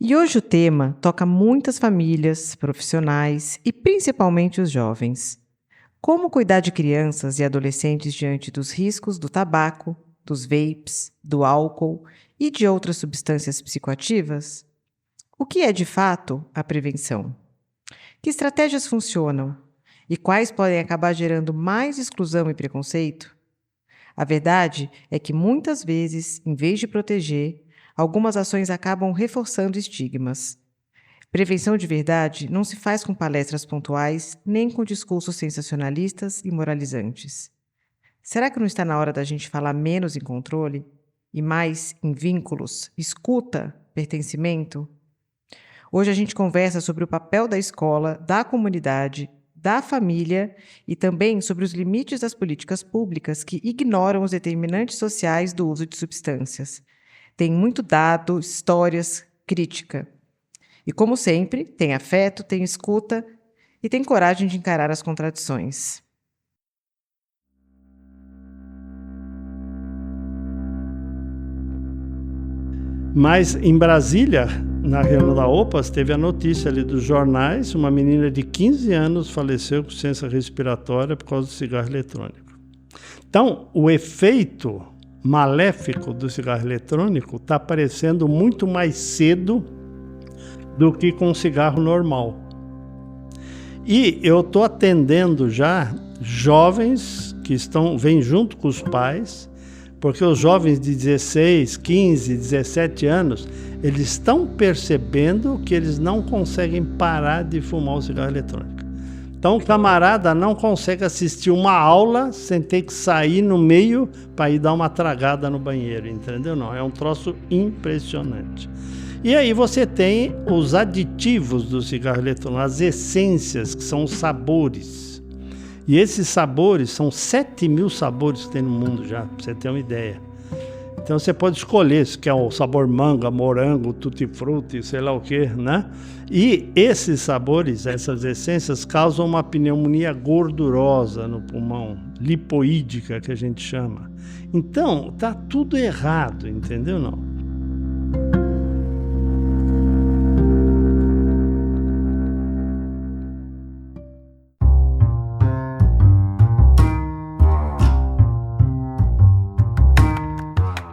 E hoje o tema toca muitas famílias, profissionais e principalmente os jovens. Como cuidar de crianças e adolescentes diante dos riscos do tabaco, dos vapes, do álcool e de outras substâncias psicoativas? O que é de fato a prevenção? Que estratégias funcionam? E quais podem acabar gerando mais exclusão e preconceito? A verdade é que muitas vezes, em vez de proteger, algumas ações acabam reforçando estigmas. Prevenção de verdade não se faz com palestras pontuais, nem com discursos sensacionalistas e moralizantes. Será que não está na hora da gente falar menos em controle e mais em vínculos, escuta, pertencimento? Hoje a gente conversa sobre o papel da escola, da comunidade, da família e também sobre os limites das políticas públicas que ignoram os determinantes sociais do uso de substâncias. Tem muito dado, histórias, crítica. E, como sempre, tem afeto, tem escuta e tem coragem de encarar as contradições. Mas em Brasília, na reunião da OPAS, teve a notícia ali dos jornais, uma menina de 15 anos faleceu com ciência respiratória por causa do cigarro eletrônico. Então, o efeito maléfico do cigarro eletrônico está aparecendo muito mais cedo do que com o cigarro normal. E eu estou atendendo já jovens que vêm junto com os pais, porque os jovens de 16, 15, 17 anos, eles estão percebendo que eles não conseguem parar de fumar o cigarro eletrônico. Então o camarada não consegue assistir uma aula sem ter que sair no meio para ir dar uma tragada no banheiro, entendeu? Não, é um troço impressionante. E aí você tem os aditivos do cigarro eletrônico, as essências, que são os sabores. E esses sabores são 7.000 sabores que tem no mundo já, para você ter uma ideia. Então você pode escolher se quer o sabor manga, morango, tutti-frutti, sei lá o que, né? E esses sabores, essas essências, causam uma pneumonia gordurosa no pulmão, lipoídica que a gente chama. Então, tá tudo errado, entendeu não?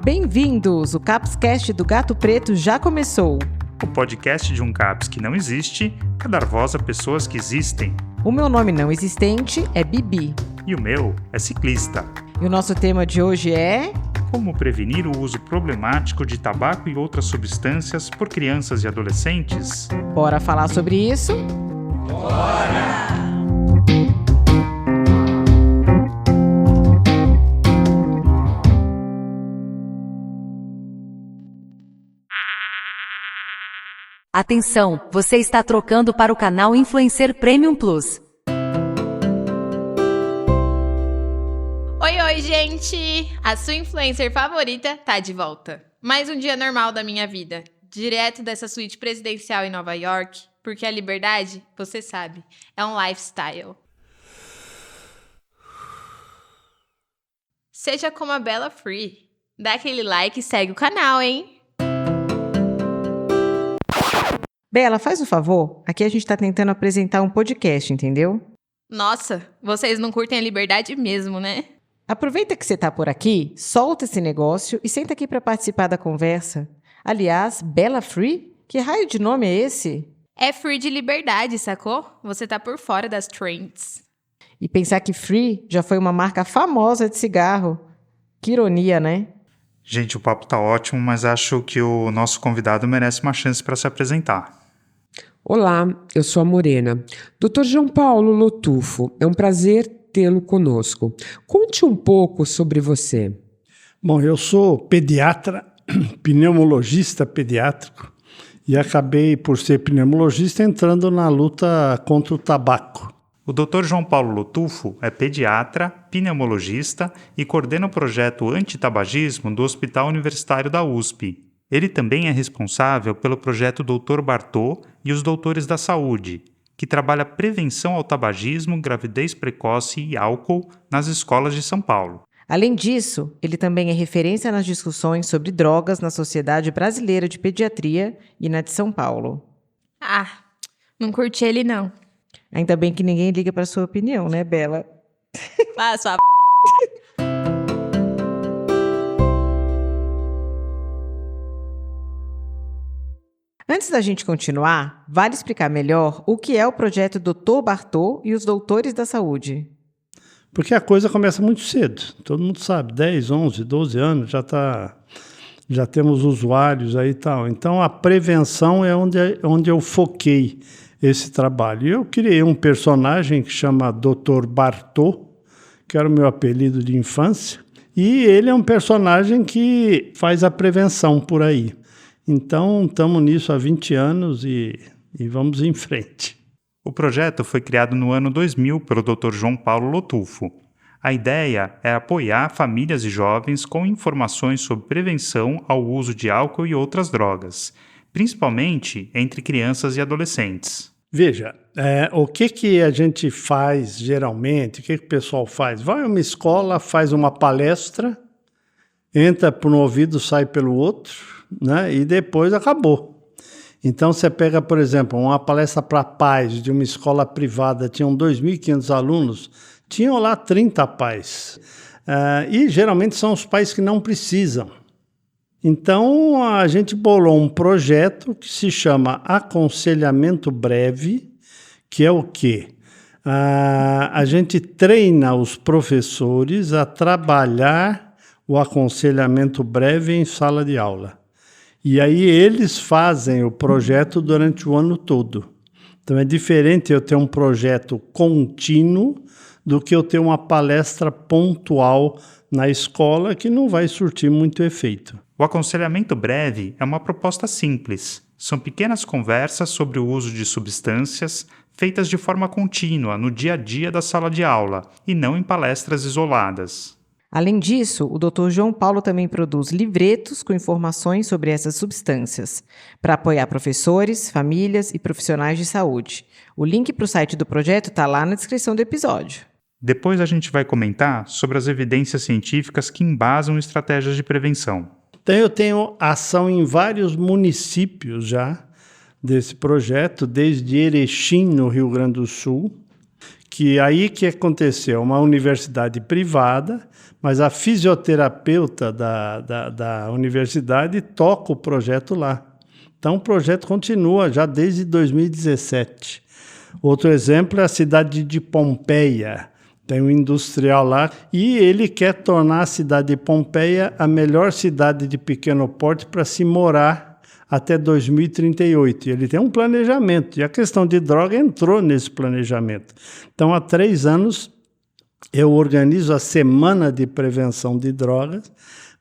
Bem-vindos! O Capscast do Gato Preto já começou. O podcast de um CAPS que não existe para dar voz a pessoas que existem. O meu nome não existente é Bibi. E o meu é ciclista. E o nosso tema de hoje é... Como prevenir o uso problemático de tabaco e outras substâncias por crianças e adolescentes? Bora falar sobre isso? Bora! Atenção, você está trocando para o canal Influencer Premium Plus. Oi, gente! A sua influencer favorita tá de volta. Mais um dia normal da minha vida, direto dessa suíte presidencial em Nova York, porque a liberdade, você sabe, é um lifestyle. Seja como a Bella Free. Dá aquele like e segue o canal, hein? Bela, faz um favor. Aqui a gente tá tentando apresentar um podcast, entendeu? Nossa, vocês não curtem a liberdade mesmo, né? Aproveita que você tá por aqui, solta esse negócio e senta aqui para participar da conversa. Aliás, Bella Free? Que raio de nome é esse? É free de liberdade, sacou? Você tá por fora das trends. E pensar que Free já foi uma marca famosa de cigarro. Que ironia, né? Gente, o papo tá ótimo, mas acho que o nosso convidado merece uma chance para se apresentar. Olá, eu sou a Morena. Dr. João Paulo Lotufo, é um prazer tê-lo conosco. Conte um pouco sobre você. Bom, eu sou pediatra, pneumologista pediátrico, e acabei, por ser pneumologista, entrando na luta contra o tabaco. O Dr. João Paulo Lotufo é pediatra, pneumologista e coordena o projeto antitabagismo do Hospital Universitário da USP. Ele também é responsável pelo projeto Dr. Bartô e os Doutores da Saúde, que trabalha prevenção ao tabagismo, gravidez precoce e álcool nas escolas de São Paulo. Além disso, ele também é referência nas discussões sobre drogas na Sociedade Brasileira de Pediatria e na de São Paulo. Ah, não curti ele não. Ainda bem que ninguém liga para sua opinião, né, Bela? Ah, sua Antes da gente continuar, vale explicar melhor o que é o projeto Dr. Bartô e os Doutores da Saúde. Porque a coisa começa muito cedo. Todo mundo sabe, 10, 11, 12 anos já temos usuários aí e tal. Então, a prevenção é onde eu foquei esse trabalho. E eu criei um personagem que chama Dr. Bartô, que era o meu apelido de infância. E ele é um personagem que faz a prevenção por aí. Então, estamos nisso há 20 anos e vamos em frente. O projeto foi criado no ano 2000 pelo Dr. João Paulo Lotufo. A ideia é apoiar famílias e jovens com informações sobre prevenção ao uso de álcool e outras drogas, principalmente entre crianças e adolescentes. Veja, o que a gente faz geralmente, o que o pessoal faz? Vai a uma escola, faz uma palestra, entra por um ouvido, sai pelo outro, né? E depois acabou. Então, você pega, por exemplo, uma palestra para pais de uma escola privada, tinham 2.500 alunos, tinham lá 30 pais. E geralmente são os pais que não precisam. Então, a gente bolou um projeto que se chama Aconselhamento Breve, que é o quê? A gente treina os professores a trabalhar o aconselhamento breve em sala de aula. E aí eles fazem o projeto durante o ano todo. Então é diferente eu ter um projeto contínuo do que eu ter uma palestra pontual na escola que não vai surtir muito efeito. O aconselhamento breve é uma proposta simples. São pequenas conversas sobre o uso de substâncias feitas de forma contínua no dia a dia da sala de aula e não em palestras isoladas. Além disso, o Dr. João Paulo também produz livretos com informações sobre essas substâncias, para apoiar professores, famílias e profissionais de saúde. O link para o site do projeto está lá na descrição do episódio. Depois a gente vai comentar sobre as evidências científicas que embasam estratégias de prevenção. Então eu tenho ação em vários municípios já desse projeto, desde Erechim, no Rio Grande do Sul, que aí que aconteceu, uma universidade privada, mas a fisioterapeuta da universidade toca o projeto lá. Então o projeto continua já desde 2017. Outro exemplo é a cidade de Pompeia. Tem um industrial lá e ele quer tornar a cidade de Pompeia a melhor cidade de pequeno porte para se morar até 2038. E ele tem um planejamento, e a questão de droga entrou nesse planejamento. Então, há 3 anos, eu organizo a Semana de Prevenção de Drogas,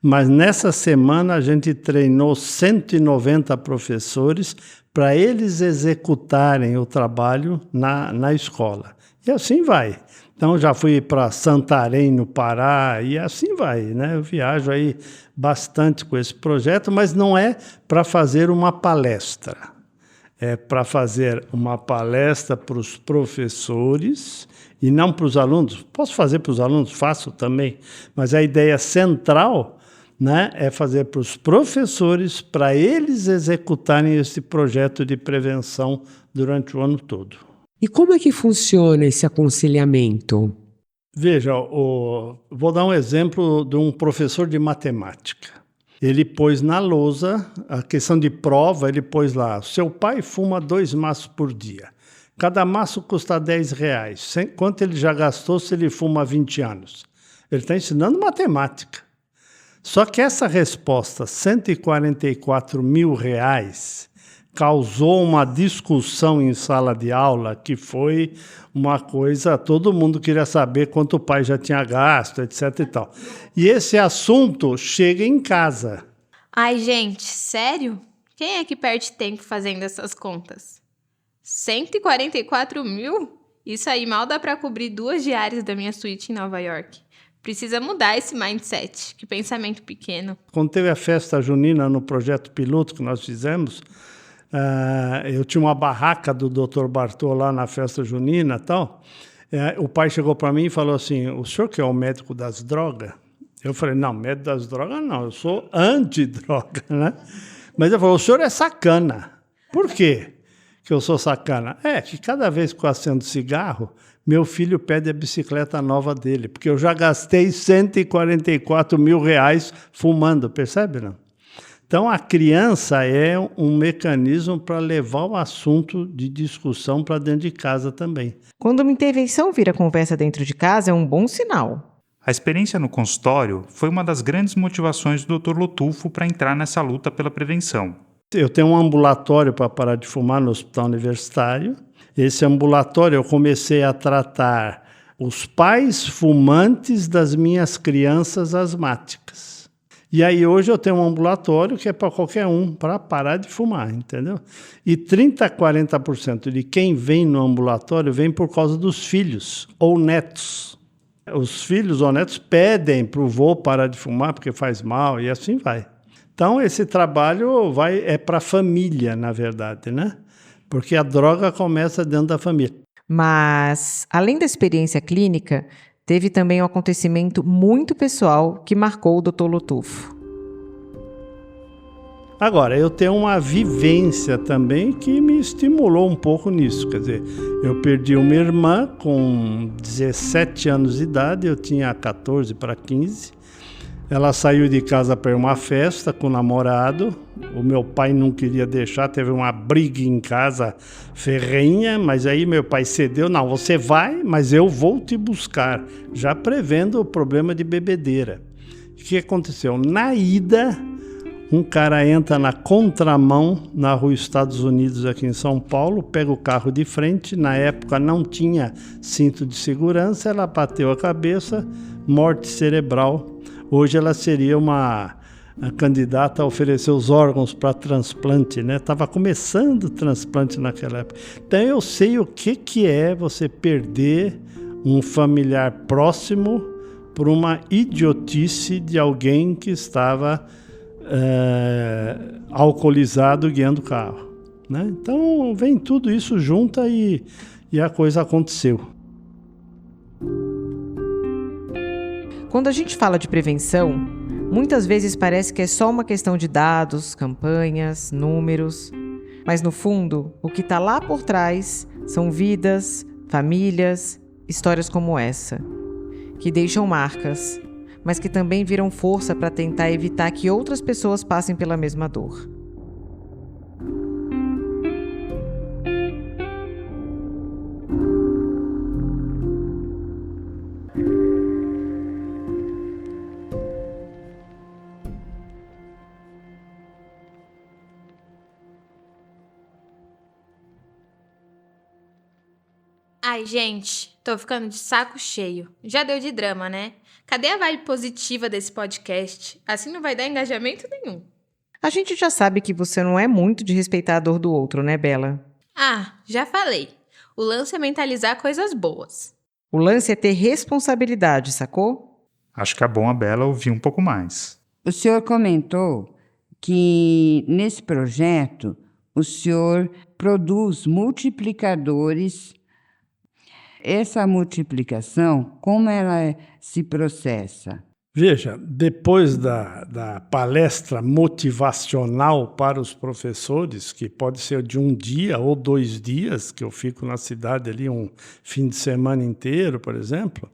mas nessa semana a gente treinou 190 professores para eles executarem o trabalho na escola. E assim vai. Então, já fui para Santarém, no Pará, e assim vai, né? Eu viajo aí bastante com esse projeto, mas não é para fazer uma palestra. É para fazer uma palestra para os professores e não para os alunos. Posso fazer para os alunos? Faço também. Mas a ideia central, né, é fazer para os professores, para eles executarem esse projeto de prevenção durante o ano todo. E como é que funciona esse aconselhamento? Veja, vou dar um exemplo de um professor de matemática. Ele pôs na lousa, a questão de prova, ele pôs lá, seu pai fuma 2 maços por dia. Cada maço custa R$10. Quanto ele já gastou se ele fuma há 20 anos? Ele está ensinando matemática. Só que essa resposta, R$144 mil, causou uma discussão em sala de aula que foi uma coisa, todo mundo queria saber quanto o pai já tinha gasto, etc. e tal. E esse assunto chega em casa. Ai, gente, sério? Quem é que perde tempo fazendo essas contas? 144 mil? Isso aí mal dá para cobrir 2 diárias da minha suíte em Nova York. Precisa mudar esse mindset, que pensamento pequeno. Quando teve a festa junina no projeto piloto que nós fizemos, eu tinha uma barraca do Dr. Bartô lá na festa junina e tal. O pai chegou para mim e falou assim, o senhor que é o médico das drogas? Eu falei, não, medo das drogas não, eu sou anti-droga, né? Mas ele falou, o senhor é sacana. Por quê que eu sou sacana? Que cada vez que eu acendo cigarro, meu filho pede a bicicleta nova dele, porque eu já gastei R$144 mil fumando, percebe, não? Então, a criança é um mecanismo para levar o assunto de discussão para dentro de casa também. Quando uma intervenção vira conversa dentro de casa, é um bom sinal. A experiência no consultório foi uma das grandes motivações do Dr. Lotufo para entrar nessa luta pela prevenção. Eu tenho um ambulatório para parar de fumar no Hospital Universitário. Esse ambulatório eu comecei a tratar os pais fumantes das minhas crianças asmáticas. E aí hoje eu tenho um ambulatório que é para qualquer um, para parar de fumar, entendeu? E 30% a 40% de quem vem no ambulatório vem por causa dos filhos ou netos. Os filhos ou netos pedem para o vô parar de fumar porque faz mal e assim vai. Então esse trabalho é para a família, na verdade, né? Porque a droga começa dentro da família. Mas, além da experiência clínica, teve também um acontecimento muito pessoal que marcou o Dr. Lotufo. Agora, eu tenho uma vivência também que me estimulou um pouco nisso. Quer dizer, eu perdi uma irmã com 17 anos de idade, eu tinha 14 para 15. Ela saiu de casa para uma festa com o namorado. O meu pai não queria deixar, teve uma briga em casa ferrenha, mas aí meu pai cedeu. Não, você vai, mas eu vou te buscar, já prevendo o problema de bebedeira. O que aconteceu? Na ida, um cara entra na contramão na Rua Estados Unidos, aqui em São Paulo, pega o carro de frente. Na época não tinha cinto de segurança, ela bateu a cabeça, morte cerebral. Hoje ela seria uma candidata a oferecer os órgãos para transplante, né? Estava começando o transplante naquela época. Então eu sei o que é você perder um familiar próximo por uma idiotice de alguém que estava alcoolizado guiando o carro, né? Então vem tudo isso junto e a coisa aconteceu. Quando a gente fala de prevenção, muitas vezes parece que é só uma questão de dados, campanhas, números. Mas no fundo, o que está lá por trás são vidas, famílias, histórias como essa, que deixam marcas, mas que também viram força para tentar evitar que outras pessoas passem pela mesma dor. Ai, gente, tô ficando de saco cheio. Já deu de drama, né? Cadê a vibe positiva desse podcast? Assim não vai dar engajamento nenhum. A gente já sabe que você não é muito de respeitar a dor do outro, né, Bela? Ah, já falei. O lance é mentalizar coisas boas. O lance é ter responsabilidade, sacou? Acho que é bom a Bela ouvir um pouco mais. O senhor comentou que nesse projeto o senhor produz multiplicadores. Essa multiplicação, como ela se processa? Veja, depois da palestra motivacional para os professores, que pode ser de um dia ou 2 dias, que eu fico na cidade ali um fim de semana inteiro, por exemplo,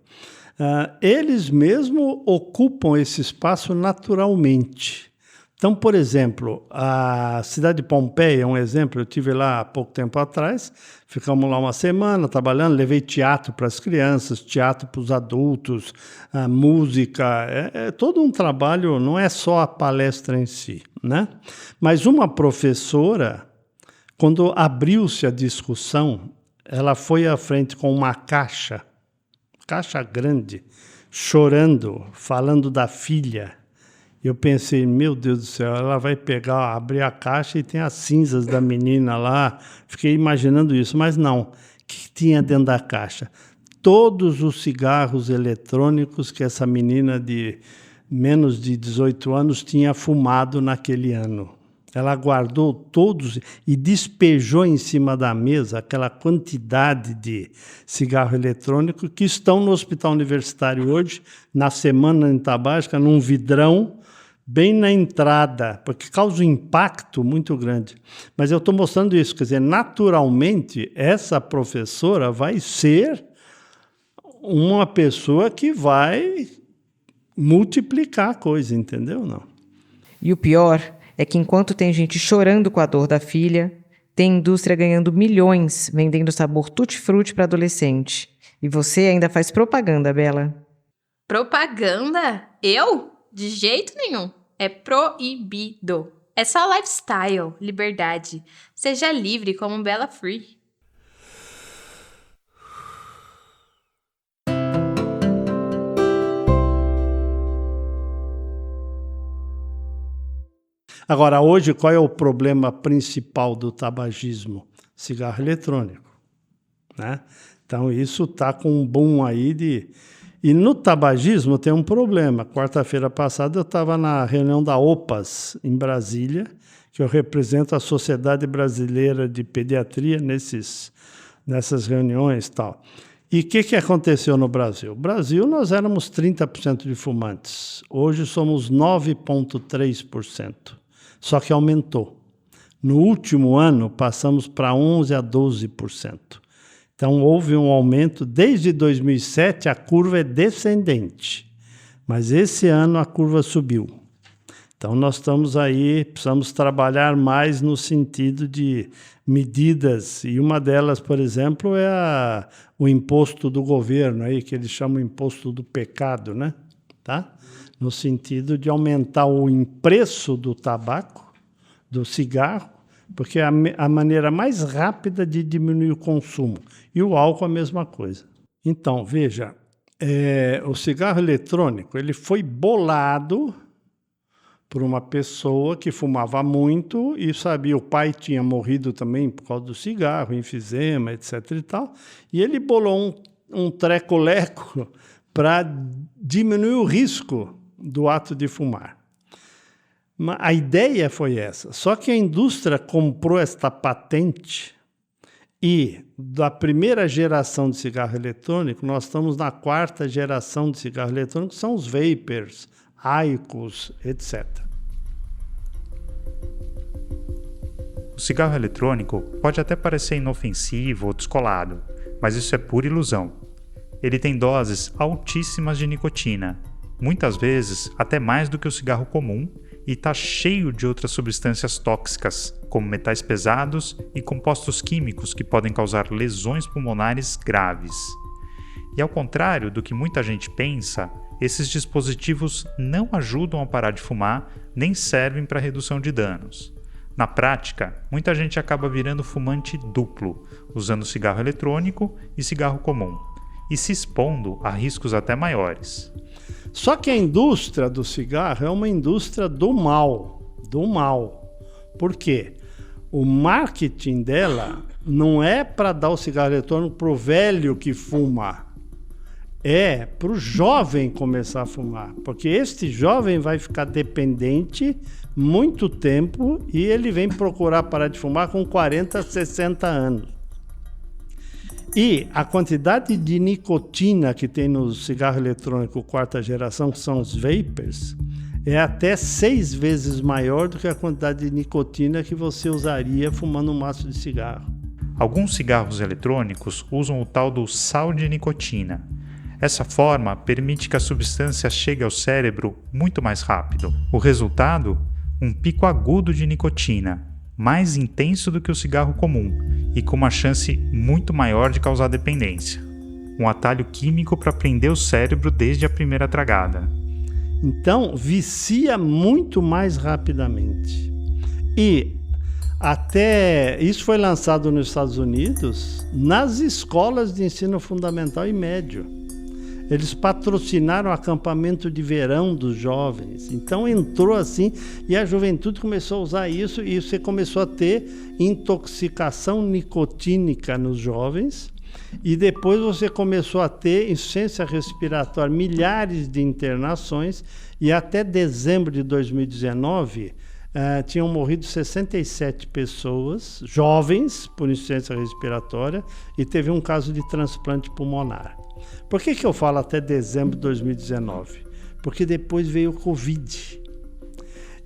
eles mesmo ocupam esse espaço naturalmente. Então, por exemplo, a cidade de Pompeia é um exemplo. Eu estive lá há pouco tempo atrás, ficamos lá uma semana trabalhando, levei teatro para as crianças, teatro para os adultos, música. É todo um trabalho, não é só a palestra em si, né? Mas uma professora, quando abriu-se a discussão, ela foi à frente com uma caixa grande, chorando, falando da filha. Eu pensei, meu Deus do céu, ela vai abrir a caixa e tem as cinzas da menina lá. Fiquei imaginando isso, mas não. O que tinha dentro da caixa? Todos os cigarros eletrônicos que essa menina de menos de 18 anos tinha fumado naquele ano. ela guardou todos e despejou em cima da mesa aquela quantidade de cigarro eletrônico que estão no hospital universitário hoje, na semana antitabágica, num vidrão, bem na entrada, porque causa um impacto muito grande. Mas eu estou mostrando isso, quer dizer, naturalmente, essa professora vai ser uma pessoa que vai multiplicar a coisa, entendeu? Não. E o pior é que enquanto tem gente chorando com a dor da filha, tem indústria ganhando milhões vendendo sabor tutti-frutti para adolescente. E você ainda faz propaganda, Bela. Propaganda? Eu? De jeito nenhum. É proibido. É só lifestyle, liberdade. Seja livre como Bela Free. Agora, hoje, qual é o problema principal do tabagismo? Cigarro eletrônico, né? Então, isso está com um boom aí de... E no tabagismo tem um problema. Quarta-feira passada eu estava na reunião da OPAS, em Brasília, que eu represento a Sociedade Brasileira de Pediatria nessas reuniões e tal. E o que aconteceu no Brasil? No Brasil, nós éramos 30% de fumantes. Hoje somos 9,3%. Só que aumentou. No último ano, passamos para 11% a 12%. Então, houve um aumento. Desde 2007, a curva é descendente. Mas esse ano a curva subiu. Então, nós estamos aí, precisamos trabalhar mais no sentido de medidas. E uma delas, por exemplo, é o imposto do governo, aí, que eles chamam de imposto do pecado, né? Tá? No sentido de aumentar o preço do tabaco, do cigarro, porque é a maneira mais rápida de diminuir o consumo. E o álcool a mesma coisa. Então, veja, o cigarro eletrônico ele foi bolado por uma pessoa que fumava muito e sabia, o pai tinha morrido também por causa do cigarro, enfisema, etc. e tal, e ele bolou um treco-leco para diminuir o risco do ato de fumar. A ideia foi essa. Só que a indústria comprou esta patente e, da primeira geração de cigarro eletrônico, nós estamos na 4ª geração de cigarro eletrônico, que são os vapers, IQOS, etc. O cigarro eletrônico pode até parecer inofensivo ou descolado, mas isso é pura ilusão. Ele tem doses altíssimas de nicotina, muitas vezes até mais do que o cigarro comum, e está cheio de outras substâncias tóxicas, como metais pesados e compostos químicos que podem causar lesões pulmonares graves. E ao contrário do que muita gente pensa, esses dispositivos não ajudam a parar de fumar, nem servem para redução de danos. Na prática, muita gente acaba virando fumante duplo, usando cigarro eletrônico e cigarro comum, e se expondo a riscos até maiores. Só que a indústria do cigarro é uma indústria do mal. Por quê? O marketing dela não é para dar o cigarro eletrônico para o velho que fuma. É para o jovem começar a fumar. Porque este jovem vai ficar dependente muito tempo e ele vem procurar parar de fumar com 40, 60 anos. E a quantidade de nicotina que tem no cigarro eletrônico 4ª geração, que são os vapers, é até 6 vezes maior do que a quantidade de nicotina que você usaria fumando um maço de cigarro. Alguns cigarros eletrônicos usam o tal do sal de nicotina. Essa forma permite que a substância chegue ao cérebro muito mais rápido. O resultado? Um pico agudo de nicotina, mais intenso do que o cigarro comum e com uma chance muito maior de causar dependência. Um atalho químico para prender o cérebro desde a primeira tragada. Então, vicia muito mais rapidamente. E até isso foi lançado nos Estados Unidos, nas escolas de ensino fundamental e médio. Eles patrocinaram o acampamento de verão dos jovens. Então entrou assim e a juventude começou a usar isso e você começou a ter intoxicação nicotínica nos jovens e depois você começou a ter insuficiência respiratória, milhares de internações e até dezembro de 2019 tinham morrido 67 pessoas, jovens, por insuficiência respiratória, e teve um caso de transplante pulmonar. Por que eu falo até dezembro de 2019? Porque depois veio o Covid.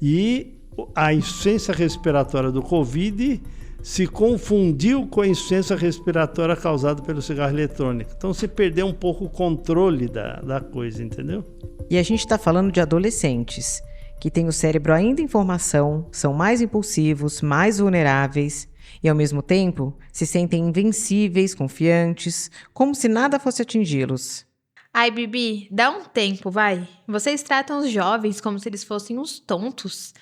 E a insuficiência respiratória do Covid se confundiu com a insuficiência respiratória causada pelo cigarro eletrônico. Então se perdeu um pouco o controle da coisa, entendeu? E a gente está falando de adolescentes, que têm o cérebro ainda em formação, são mais impulsivos, mais vulneráveis e, ao mesmo tempo, se sentem invencíveis, confiantes, como se nada fosse atingi-los. Ai, Bibi, dá um tempo, vai. Vocês tratam os jovens como se eles fossem uns tontos.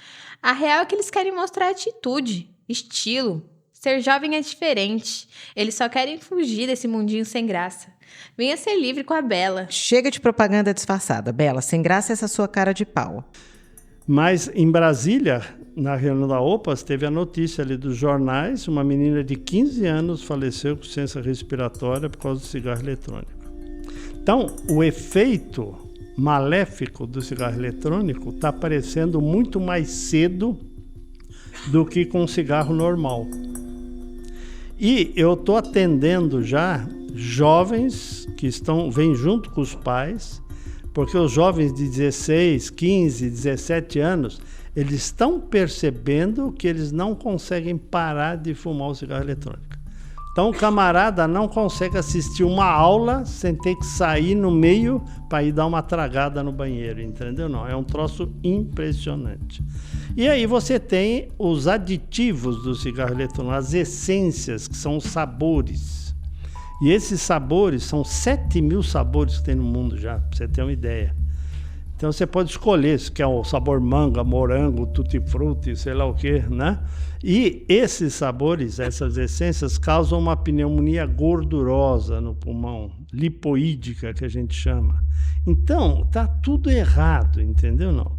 A real é que eles querem mostrar atitude, estilo. Ser jovem é diferente. Eles só querem fugir desse mundinho sem graça. Venha ser livre com a Bela. Chega de propaganda disfarçada, Bela, sem graça essa sua cara de pau. Mas em Brasília, na reunião da OPAS, teve a notícia ali dos jornais, uma menina de 15 anos faleceu com insuficiência respiratória por causa do cigarro eletrônico. Então, o efeito maléfico do cigarro eletrônico está aparecendo muito mais cedo do que com o cigarro normal. E eu estou atendendo já jovens que vêm junto com os pais, porque os jovens de 16, 15, 17 anos, eles estão percebendo que eles não conseguem parar de fumar o cigarro eletrônico. Então o camarada não consegue assistir uma aula sem ter que sair no meio para ir dar uma tragada no banheiro, entendeu? Não, é um troço impressionante. E aí você tem os aditivos do cigarro eletrônico, as essências, que são os sabores. E esses sabores são 7.000 sabores que tem no mundo já, para você ter uma ideia. Então você pode escolher se quer o sabor manga, morango, tutti-frutti, sei lá o quê, né? E esses sabores, essas essências, causam uma pneumonia gordurosa no pulmão, lipoídica que a gente chama. Então, tá tudo errado, entendeu não?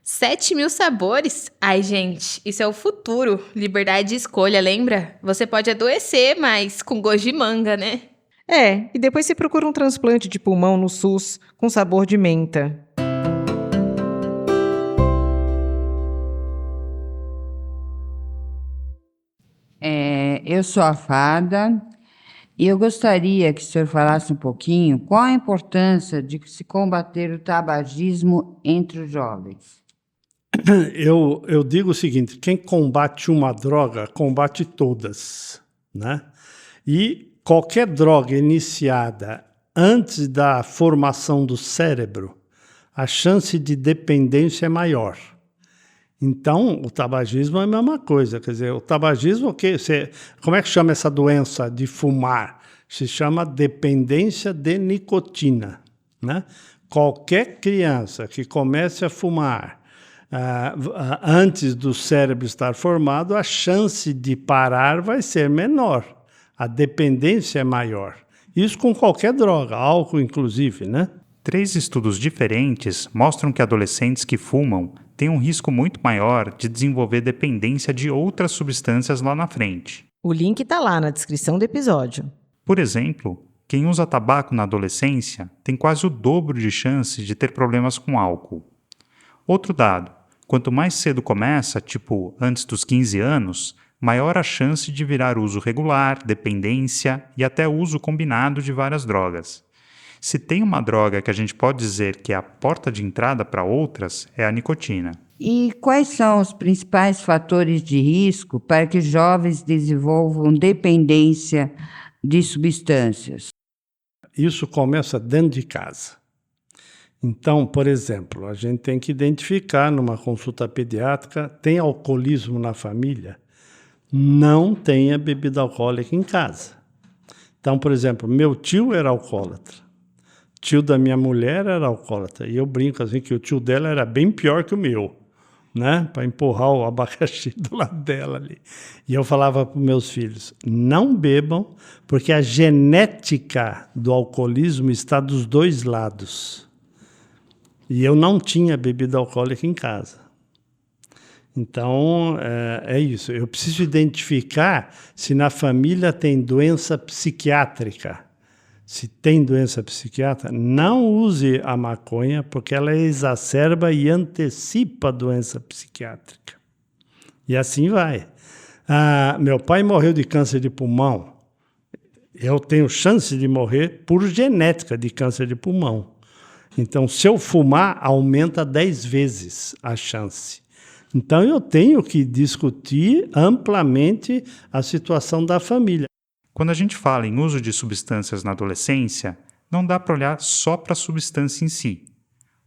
Sete 7.000 sabores? Ai, gente, isso é o futuro. Liberdade de escolha, lembra? Você pode adoecer, mas com gosto de manga, né? E depois você procura um transplante de pulmão no SUS com sabor de menta. Eu sou a Fada e eu gostaria que o senhor falasse um pouquinho qual a importância de se combater o tabagismo entre os jovens. Eu digo o seguinte, quem combate uma droga, combate todas, né? E qualquer droga iniciada antes da formação do cérebro, a chance de dependência é maior. Então, o tabagismo é a mesma coisa. Quer dizer, o tabagismo, como é que chama essa doença de fumar? Se chama dependência de nicotina, né? Qualquer criança que comece a fumar antes do cérebro estar formado, a chance de parar vai ser menor. A dependência é maior. Isso com qualquer droga, álcool inclusive, né? 3 estudos diferentes mostram que adolescentes que fumam têm um risco muito maior de desenvolver dependência de outras substâncias lá na frente. O link está lá na descrição do episódio. Por exemplo, quem usa tabaco na adolescência tem quase o dobro de chances de ter problemas com álcool. Outro dado, quanto mais cedo começa, tipo antes dos 15 anos, maior a chance de virar uso regular, dependência e até uso combinado de várias drogas. Se tem uma droga que a gente pode dizer que é a porta de entrada para outras, é a nicotina. E quais são os principais fatores de risco para que jovens desenvolvam dependência de substâncias? Isso começa dentro de casa. Então, por exemplo, a gente tem que identificar numa consulta pediátrica, tem alcoolismo na família? Não tenha bebida alcoólica em casa. Então, por exemplo, meu tio era alcoólatra. Tio da minha mulher era alcoólatra. E eu brinco assim que o tio dela era bem pior que o meu, né? Para empurrar o abacaxi do lado dela ali. E eu falava para os meus filhos, não bebam, porque a genética do alcoolismo está dos dois lados. E eu não tinha bebida alcoólica em casa. Então, é isso. Eu preciso identificar se na família tem doença psiquiátrica, se tem doença psiquiátrica, não use a maconha, porque ela exacerba e antecipa a doença psiquiátrica. E assim vai. Meu pai morreu de câncer de pulmão. Eu tenho chance de morrer por genética de câncer de pulmão. Então, se eu fumar, aumenta 10 vezes a chance. Então, eu tenho que discutir amplamente a situação da família. Quando a gente fala em uso de substâncias na adolescência, não dá para olhar só para a substância em si.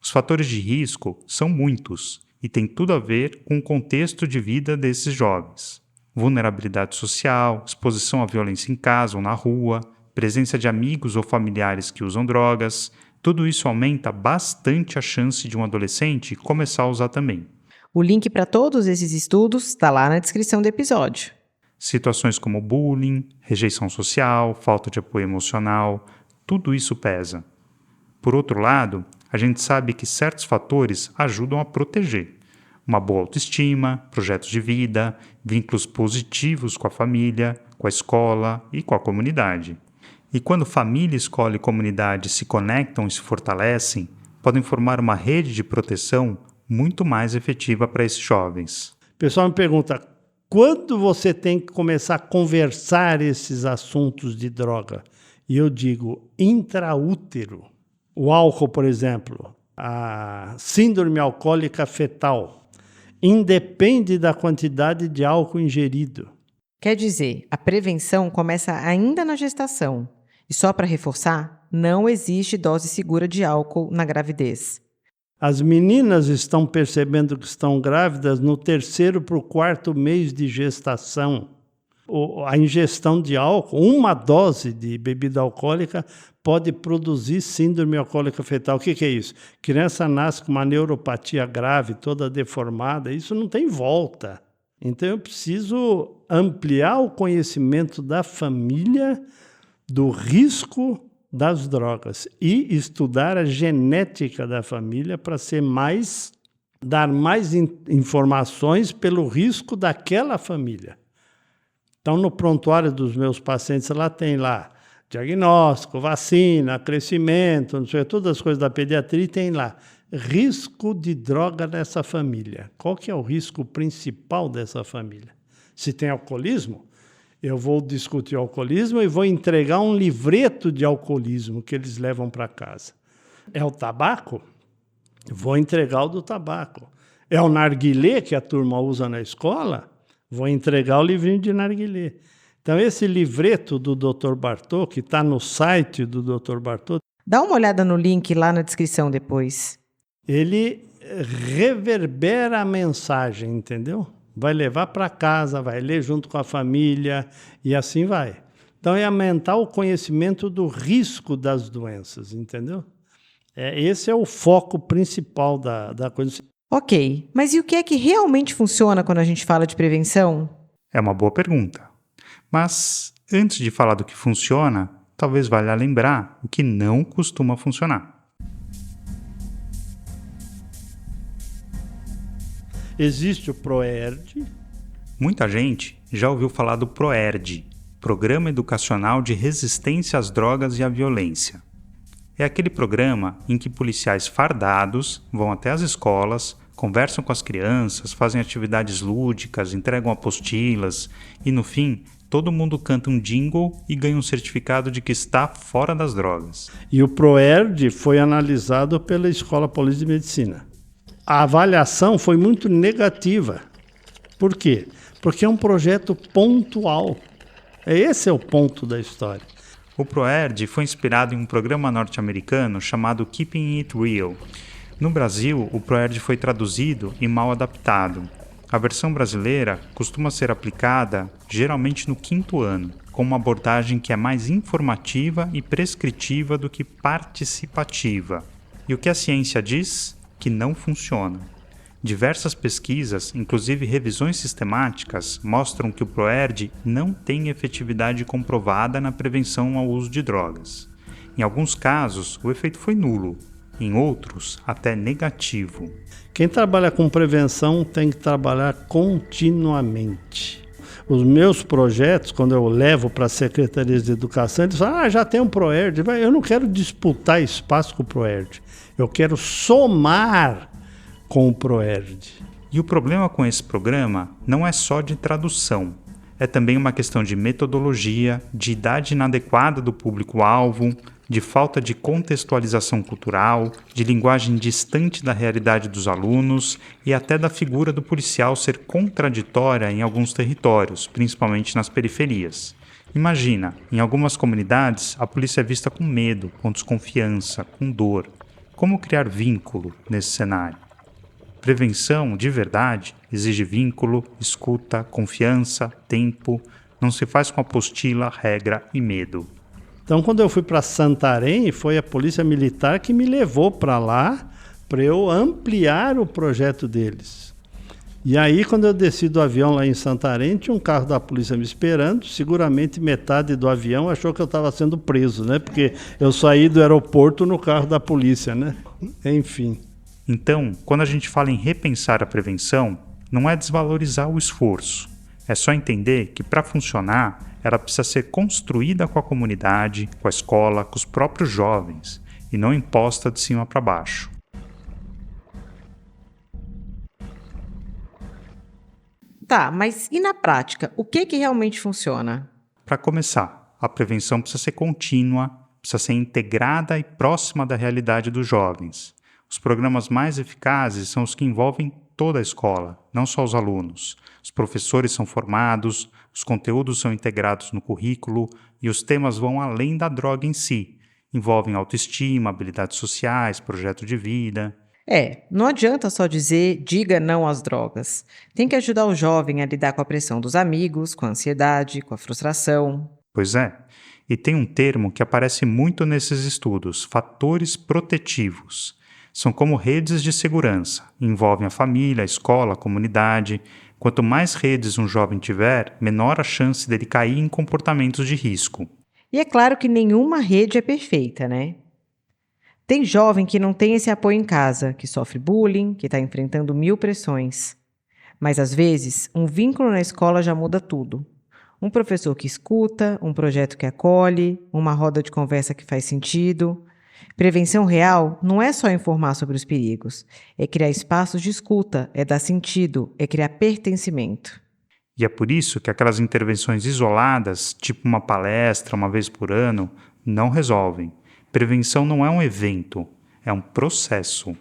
Os fatores de risco são muitos e tem tudo a ver com o contexto de vida desses jovens. Vulnerabilidade social, exposição à violência em casa ou na rua, presença de amigos ou familiares que usam drogas, tudo isso aumenta bastante a chance de um adolescente começar a usar também. O link para todos esses estudos está lá na descrição do episódio. Situações como bullying, rejeição social, falta de apoio emocional, tudo isso pesa. Por outro lado, a gente sabe que certos fatores ajudam a proteger. Uma boa autoestima, projetos de vida, vínculos positivos com a família, com a escola e com a comunidade. E quando família, escola e comunidade se conectam e se fortalecem, podem formar uma rede de proteção muito mais efetiva para esses jovens. O pessoal me pergunta, quando você tem que começar a conversar esses assuntos de droga? E eu digo, intraútero. O álcool, por exemplo, a síndrome alcoólica fetal, independe da quantidade de álcool ingerido. Quer dizer, a prevenção começa ainda na gestação. E só para reforçar, não existe dose segura de álcool na gravidez. As meninas estão percebendo que estão grávidas no 3º para o 4º mês de gestação. A ingestão de álcool, uma dose de bebida alcoólica, pode produzir síndrome alcoólica fetal. O que é isso? Criança nasce com uma neuropatia grave, toda deformada, isso não tem volta. Então eu preciso ampliar o conhecimento da família do risco das drogas e estudar a genética da família para dar mais informações pelo risco daquela família. Então, no prontuário dos meus pacientes, lá tem diagnóstico, vacina, crescimento, não sei, todas as coisas da pediatria, tem lá risco de droga nessa família. Qual que é o risco principal dessa família? Se tem alcoolismo, eu vou discutir o alcoolismo e vou entregar um livreto de alcoolismo que eles levam para casa. É o tabaco? Vou entregar o do tabaco. É o narguilé que a turma usa na escola? Vou entregar o livrinho de narguilé. Então, esse livreto do Dr. Bartô, que está no site do Dr. Bartô, Dá uma olhada no link lá na descrição depois. Ele reverbera a mensagem, entendeu? Vai levar para casa, vai ler junto com a família e assim vai. Então, é aumentar o conhecimento do risco das doenças, entendeu? Esse é o foco principal da coisa. Ok, mas e o que é que realmente funciona quando a gente fala de prevenção? É uma boa pergunta. Mas, antes de falar do que funciona, talvez valha lembrar o que não costuma funcionar. Existe o ProERD. Muita gente já ouviu falar do ProERD, Programa Educacional de Resistência às Drogas e à Violência. É aquele programa em que policiais fardados vão até as escolas, conversam com as crianças, fazem atividades lúdicas, entregam apostilas e, no fim, todo mundo canta um jingle e ganha um certificado de que está fora das drogas. E o ProERD foi analisado pela Escola Paulista de Medicina. A avaliação foi muito negativa. Por quê? Porque é um projeto pontual. Esse é o ponto da história. O ProERD foi inspirado em um programa norte-americano chamado Keeping It Real. No Brasil, o ProERD foi traduzido e mal adaptado. A versão brasileira costuma ser aplicada geralmente no 5º ano, com uma abordagem que é mais informativa e prescritiva do que participativa. E o que a ciência diz? Que não funciona. Diversas pesquisas, inclusive revisões sistemáticas, mostram que o ProERD não tem efetividade comprovada na prevenção ao uso de drogas. Em alguns casos, o efeito foi nulo, em outros, até negativo. Quem trabalha com prevenção tem que trabalhar continuamente. Os meus projetos, quando eu levo para as secretarias de educação, eles falam, já tem um ProERD. Eu não quero disputar espaço com o ProERD. Eu quero somar com o ProERD. E o problema com esse programa não é só de tradução. É também uma questão de metodologia, de idade inadequada do público-alvo, de falta de contextualização cultural, de linguagem distante da realidade dos alunos e até da figura do policial ser contraditória em alguns territórios, principalmente nas periferias. Imagina, em algumas comunidades, a polícia é vista com medo, com desconfiança, com dor. Como criar vínculo nesse cenário? Prevenção, de verdade, exige vínculo, escuta, confiança, tempo. Não se faz com apostila, regra e medo. Então, quando eu fui para Santarém, foi a Polícia Militar que me levou para lá para eu ampliar o projeto deles. E aí, quando eu desci do avião lá em Santarém, tinha um carro da polícia me esperando. Seguramente metade do avião achou que eu estava sendo preso, né? Porque eu saí do aeroporto no carro da polícia, né? Enfim. Então, quando a gente fala em repensar a prevenção, não é desvalorizar o esforço. É só entender que, para funcionar, ela precisa ser construída com a comunidade, com a escola, com os próprios jovens, e não imposta de cima para baixo. Tá, mas e na prática? O que realmente funciona? Para começar, a prevenção precisa ser contínua, precisa ser integrada e próxima da realidade dos jovens. Os programas mais eficazes são os que envolvem toda a escola, não só os alunos. Os professores são formados, os conteúdos são integrados no currículo e os temas vão além da droga em si. Envolvem autoestima, habilidades sociais, projeto de vida. Não adianta só dizer diga não às drogas. Tem que ajudar o jovem a lidar com a pressão dos amigos, com a ansiedade, com a frustração. Pois é. E tem um termo que aparece muito nesses estudos, fatores protetivos. São como redes de segurança, envolvem a família, a escola, a comunidade. Quanto mais redes um jovem tiver, menor a chance dele cair em comportamentos de risco. E é claro que nenhuma rede é perfeita, né? Tem jovem que não tem esse apoio em casa, que sofre bullying, que está enfrentando 1000 pressões. Mas às vezes, um vínculo na escola já muda tudo. Um professor que escuta, um projeto que acolhe, uma roda de conversa que faz sentido. Prevenção real não é só informar sobre os perigos, é criar espaços de escuta, é dar sentido, é criar pertencimento. E é por isso que aquelas intervenções isoladas, tipo uma palestra uma vez por ano, não resolvem. Prevenção não é um evento, é um processo.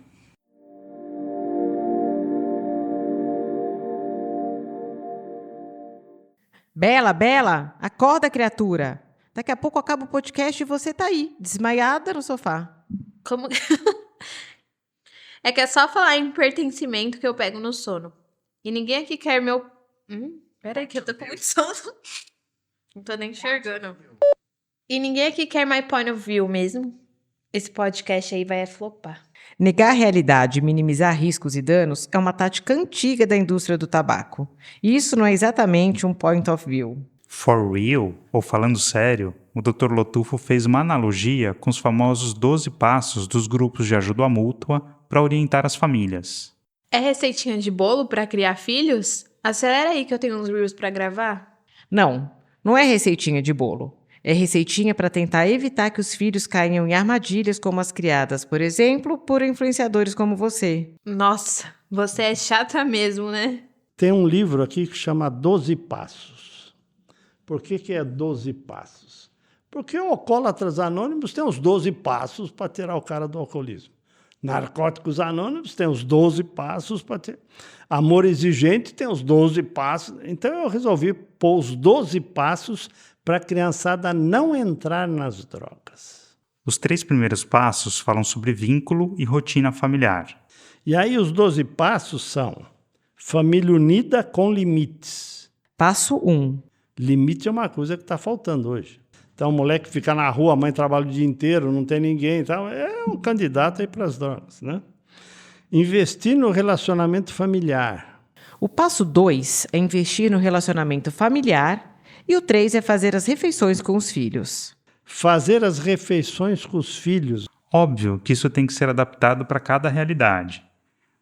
Bela, acorda, criatura! Daqui a pouco acaba o podcast e você tá aí, desmaiada no sofá. Como... É que é só falar em pertencimento que eu pego no sono. E ninguém aqui quer meu... Peraí que eu tô com muito sono. Não tô nem enxergando. E ninguém aqui quer my point of view mesmo. Esse podcast aí vai flopar. Negar a realidade e minimizar riscos e danos é uma tática antiga da indústria do tabaco. E isso não é exatamente um point of view. For real, ou falando sério, o Dr. Lotufo fez uma analogia com os famosos 12 passos dos grupos de ajuda mútua para orientar as famílias. É receitinha de bolo para criar filhos? Acelera aí que eu tenho uns reels para gravar. Não é receitinha de bolo. É receitinha para tentar evitar que os filhos caiam em armadilhas como as criadas, por exemplo, por influenciadores como você. Nossa, você é chata mesmo, né? Tem um livro aqui que chama 12 Passos. Por que é 12 passos? Porque o Alcoólatras Anônimos tem os 12 passos para tirar o cara do alcoolismo. Narcóticos Anônimos tem os 12 passos para ter... Amor Exigente tem os 12 passos. Então eu resolvi pôr os 12 passos para a criançada não entrar nas drogas. Os 3 primeiros passos falam sobre vínculo e rotina familiar. E aí os 12 passos são família unida com limites. Passo 1. Limite é uma coisa que está faltando hoje. Então, o moleque fica na rua, a mãe trabalha o dia inteiro, não tem ninguém. Então, é um candidato aí para as drogas, né? Investir no relacionamento familiar. O passo 2 é investir no relacionamento familiar e o 3 é fazer as refeições com os filhos. Fazer as refeições com os filhos. Óbvio que isso tem que ser adaptado para cada realidade.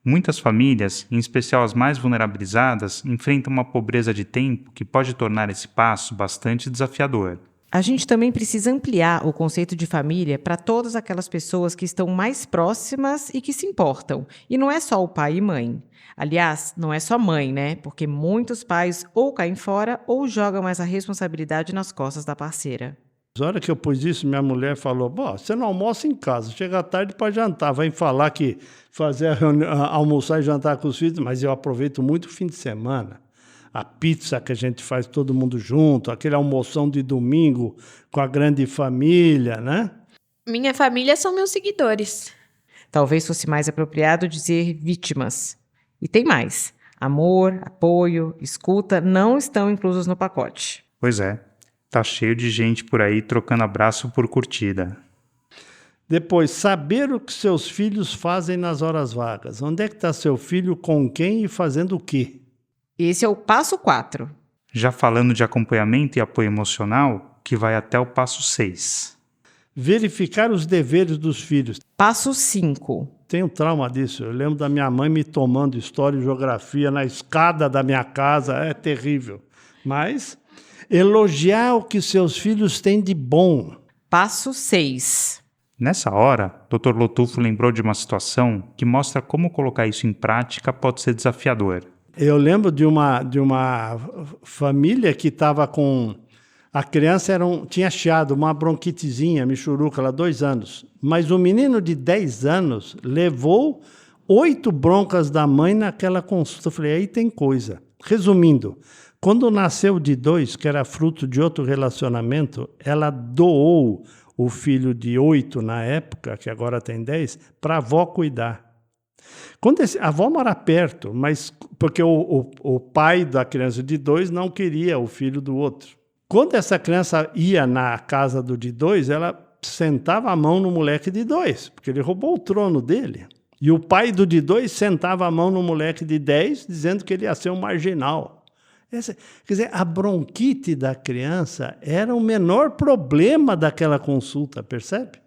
Muitas famílias, em especial as mais vulnerabilizadas, enfrentam uma pobreza de tempo que pode tornar esse passo bastante desafiador. A gente também precisa ampliar o conceito de família para todas aquelas pessoas que estão mais próximas e que se importam. E não é só o pai e mãe. Aliás, não é só mãe, né? Porque muitos pais ou caem fora ou jogam mais a responsabilidade nas costas da parceira. Na hora que eu pus isso, minha mulher falou, você não almoça em casa, chega tarde para jantar, vai falar que almoçar e jantar com os filhos, mas eu aproveito muito o fim de semana. A pizza que a gente faz todo mundo junto, aquele almoção de domingo com a grande família, né? Minha família são meus seguidores. Talvez fosse mais apropriado dizer vítimas. E tem mais. Amor, apoio, escuta não estão inclusos no pacote. Pois é, tá cheio de gente por aí trocando abraço por curtida. Depois, saber o que seus filhos fazem nas horas vagas. Onde é que está seu filho, com quem e fazendo o quê? Esse é o passo 4. Já falando de acompanhamento e apoio emocional, que vai até o passo 6. Verificar os deveres dos filhos. Passo 5. Tenho trauma disso. Eu lembro da minha mãe me tomando história e geografia na escada da minha casa. É terrível. Mas elogiar o que seus filhos têm de bom. Passo 6. Nessa hora, Dr. Lotufo lembrou de uma situação que mostra como colocar isso em prática pode ser desafiador. Eu lembro de uma família que estava com... A criança tinha chiado, uma bronquitezinha, michuruca, ela 2 anos. Mas o menino de 10 anos levou 8 broncas da mãe naquela consulta. Eu falei, aí tem coisa. Resumindo, quando nasceu de 2, que era fruto de outro relacionamento, ela doou o filho de 8 na época, que agora tem 10, para a avó cuidar. A avó mora perto, mas porque o pai da criança de 2 não queria o filho do outro. Quando essa criança ia na casa do de 2, ela sentava a mão no moleque de 2, porque ele roubou o trono dele. E o pai do de 2 sentava a mão no moleque de 10, dizendo que ele ia ser um marginal. Quer dizer, a bronquite da criança era o menor problema daquela consulta, percebe?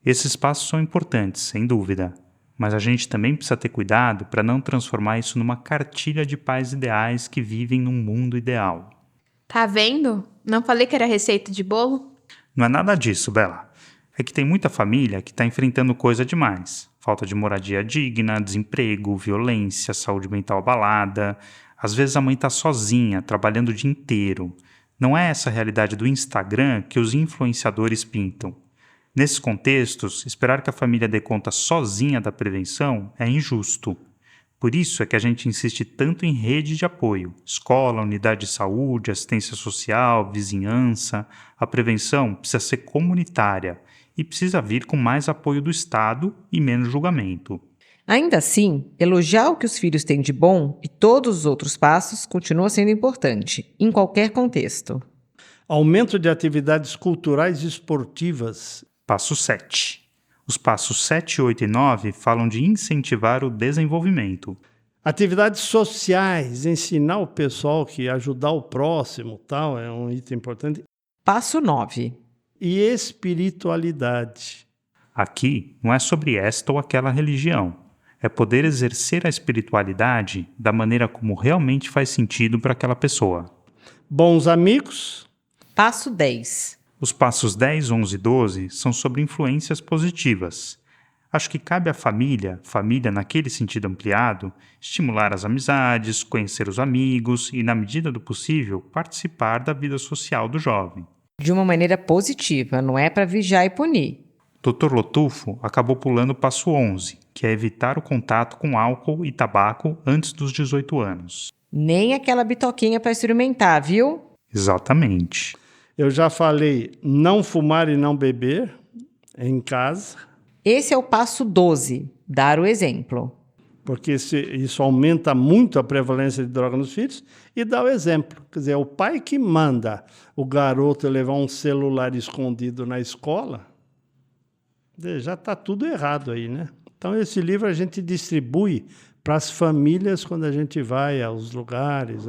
Esses passos são importantes, sem dúvida. Mas a gente também precisa ter cuidado para não transformar isso numa cartilha de pais ideais que vivem num mundo ideal. Tá vendo? Não falei que era receita de bolo? Não é nada disso, Bela. É que tem muita família que está enfrentando coisa demais. Falta de moradia digna, desemprego, violência, saúde mental abalada. Às vezes a mãe está sozinha, trabalhando o dia inteiro. Não é essa a realidade do Instagram que os influenciadores pintam. Nesses contextos, esperar que a família dê conta sozinha da prevenção é injusto. Por isso é que a gente insiste tanto em rede de apoio, escola, unidade de saúde, assistência social, vizinhança. A prevenção precisa ser comunitária e precisa vir com mais apoio do Estado e menos julgamento. Ainda assim, elogiar o que os filhos têm de bom e todos os outros passos continua sendo importante, em qualquer contexto. Aumento de atividades culturais e esportivas. Passo 7. Os passos 7, 8 e 9 falam de incentivar o desenvolvimento. Atividades sociais, ensinar o pessoal que ajudar o próximo, tal, é um item importante. Passo 9. E espiritualidade. Aqui não é sobre esta ou aquela religião. É poder exercer a espiritualidade da maneira como realmente faz sentido para aquela pessoa. Bons amigos. Passo 10. Os passos 10, 11 e 12 são sobre influências positivas. Acho que cabe à família naquele sentido ampliado, estimular as amizades, conhecer os amigos e, na medida do possível, participar da vida social do jovem. De uma maneira positiva, não é para vigiar e punir. Dr. Lotufo acabou pulando o passo 11, que é evitar o contato com álcool e tabaco antes dos 18 anos. Nem aquela bitoquinha para experimentar, viu? Exatamente. Eu já falei não fumar e não beber em casa. Esse é o passo 12, dar o exemplo. Porque isso aumenta muito a prevalência de droga nos filhos e dá o exemplo. Quer dizer, é o pai que manda o garoto levar um celular escondido na escola, já está tudo errado aí, né? Então, esse livro a gente distribui para as famílias quando a gente vai aos lugares,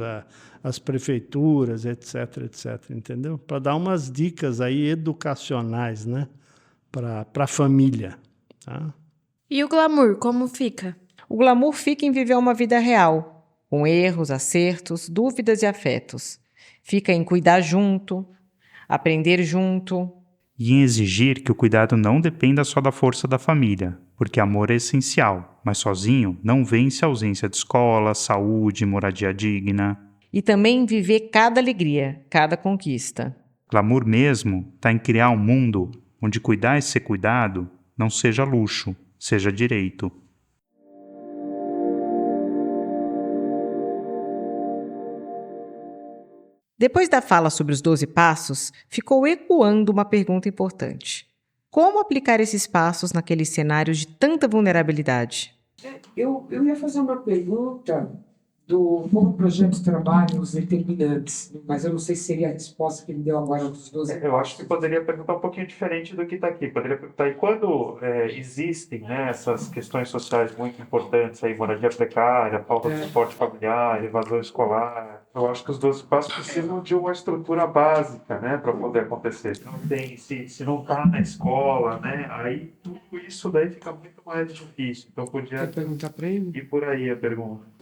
às prefeituras, etc, etc, entendeu? Para dar umas dicas aí educacionais, né? Para a família, tá? E o glamour, como fica? O glamour fica em viver uma vida real, com erros, acertos, dúvidas e afetos. Fica em cuidar junto, aprender junto. E em exigir que o cuidado não dependa só da força da família, porque amor é essencial, mas sozinho não vence a ausência de escola, saúde, moradia digna. E também viver cada alegria, cada conquista. Glamour mesmo está em criar um mundo onde cuidar e ser cuidado não seja luxo, seja direito. Depois da fala sobre os 12 passos, ficou ecoando uma pergunta importante. Como aplicar esses passos naqueles cenários de tanta vulnerabilidade? Eu ia fazer uma pergunta do como o projeto trabalha os determinantes, mas eu não sei se seria a resposta que ele deu agora dos 12. Eu acho que poderia perguntar um pouquinho diferente do que está aqui. Poderia perguntar, e quando existem, né, essas questões sociais muito importantes, aí, moradia precária, falta de suporte familiar, evasão escolar, eu acho que os 12 passos precisam de uma estrutura básica, né, para poder acontecer. Se não está na escola, né, aí tudo isso daí fica muito mais difícil. Então podia Quer perguntar para ele? ir por aí a pergunta.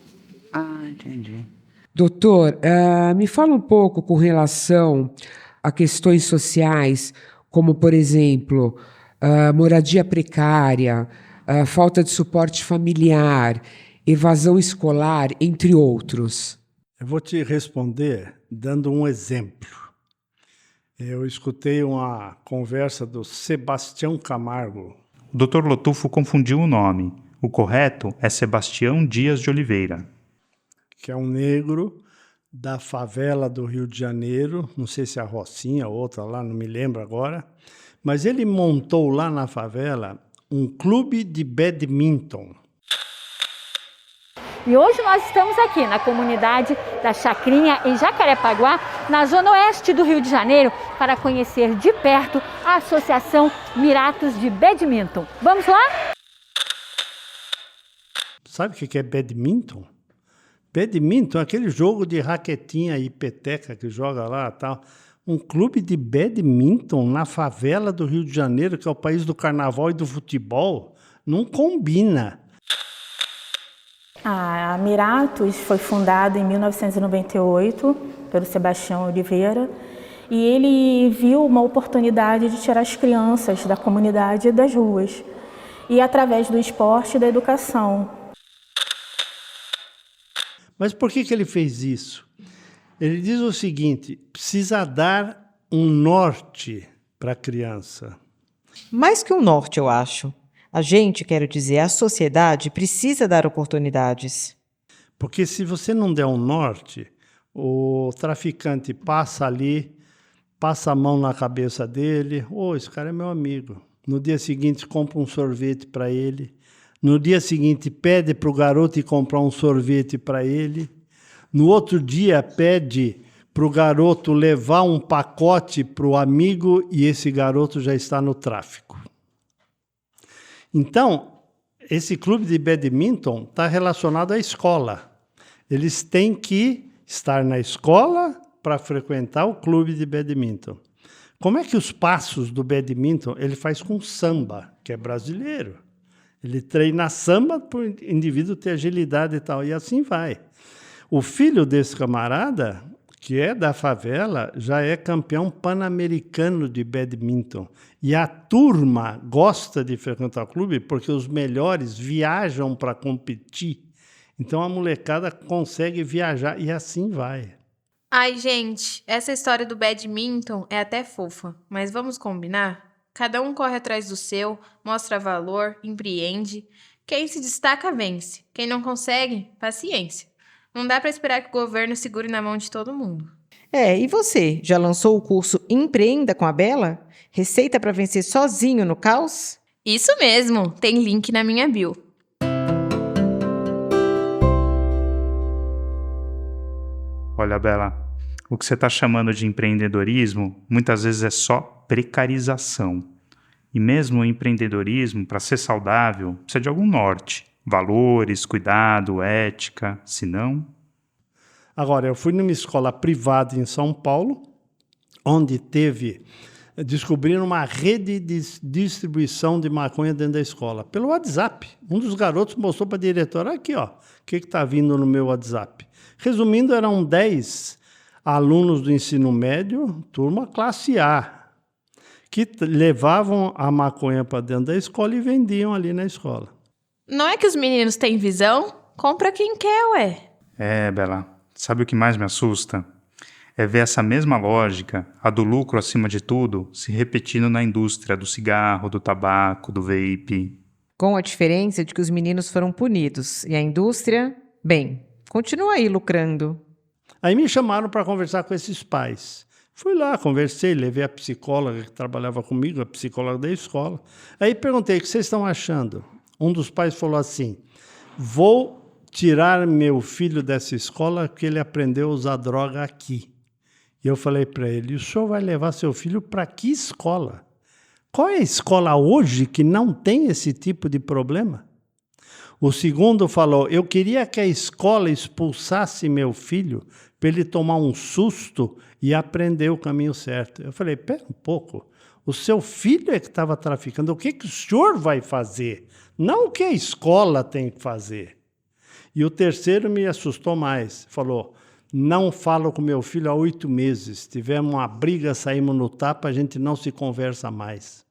Ah, entendi. Doutor, me fala um pouco com relação a questões sociais, como, por exemplo, moradia precária, falta de suporte familiar, evasão escolar, entre outros. Eu vou te responder dando um exemplo. Eu escutei uma conversa do Sebastião Camargo. O Dr. Lotufo confundiu o nome. O correto é Sebastião Dias de Oliveira. Que é um negro da favela do Rio de Janeiro, não sei se é a Rocinha, outra lá, não me lembro agora, mas ele montou lá na favela um clube de badminton. E hoje nós estamos aqui na comunidade da Chacrinha, em Jacarepaguá, na zona oeste do Rio de Janeiro, para conhecer de perto a Associação Miratos de Badminton. Vamos lá? Sabe o que é badminton? Badminton é aquele jogo de raquetinha e peteca que joga lá e tal. Um clube de badminton na favela do Rio de Janeiro, que é o país do carnaval e do futebol, não combina. A Miratos foi fundada em 1998 pelo Sebastião Oliveira e ele viu uma oportunidade de tirar as crianças da comunidade das ruas e através do esporte e da educação. Mas por que ele fez isso? Ele diz o seguinte: precisa dar um norte para a criança. Mais que um norte, eu acho. A gente, quero dizer, a sociedade precisa dar oportunidades. Porque se você não der um norte, o traficante passa ali, passa a mão na cabeça dele. Esse cara é meu amigo. No dia seguinte, compra um sorvete para ele. No dia seguinte, pede para o garoto ir comprar um sorvete para ele. No outro dia, pede para o garoto levar um pacote para o amigo e esse garoto já está no tráfico. Então, esse clube de badminton está relacionado à escola. Eles têm que estar na escola para frequentar o clube de badminton. Como é que os passos do badminton ele faz com samba, que é brasileiro? Ele treina samba para o indivíduo ter agilidade e tal, e assim vai. O filho desse camarada, que é da favela, já é campeão pan-americano de badminton. E a turma gosta de frequentar o clube porque os melhores viajam para competir. Então a molecada consegue viajar e assim vai. Ai, gente, essa história do badminton é até fofa, mas vamos combinar? Cada um corre atrás do seu, mostra valor, empreende. Quem se destaca, vence. Quem não consegue, paciência. Não dá para esperar que o governo segure na mão de todo mundo. E você, já lançou o curso Empreenda com a Bela? Receita para vencer sozinho no caos? Isso mesmo, tem link na minha bio. Olha, Bela, o que você está chamando de empreendedorismo muitas vezes é só precarização. E mesmo o empreendedorismo, para ser saudável, precisa de algum norte. Valores, cuidado, ética, senão... Agora, eu fui numa escola privada em São Paulo, onde teve descobriram uma rede de distribuição de maconha dentro da escola, pelo WhatsApp. Um dos garotos mostrou para a diretora, aqui, ó, o que está vindo no meu WhatsApp. Resumindo, eram 10 alunos do ensino médio, turma classe A, que levavam a maconha para dentro da escola e vendiam ali na escola. Não é que os meninos têm visão? Compra quem quer, ué. É, Bela, sabe o que mais me assusta? É ver essa mesma lógica, a do lucro acima de tudo, se repetindo na indústria do cigarro, do tabaco, do vape. Com a diferença de que os meninos foram punidos e a indústria, bem, continua aí lucrando. Aí me chamaram para conversar com esses pais. Fui lá, conversei, levei a psicóloga que trabalhava comigo, a psicóloga da escola. Aí perguntei, o que vocês estão achando? Um dos pais falou assim, vou tirar meu filho dessa escola porque ele aprendeu a usar droga aqui. E eu falei para ele, o senhor vai levar seu filho para que escola? Qual é a escola hoje que não tem esse tipo de problema? O segundo falou, eu queria que a escola expulsasse meu filho para ele tomar um susto e aprender o caminho certo. Eu falei, pera um pouco, o seu filho é que estava traficando, o que o senhor vai fazer? Não o que a escola tem que fazer. E o terceiro me assustou mais, falou, não falo com meu filho há 8 meses, tivemos uma briga, saímos no tapa, a gente não se conversa mais.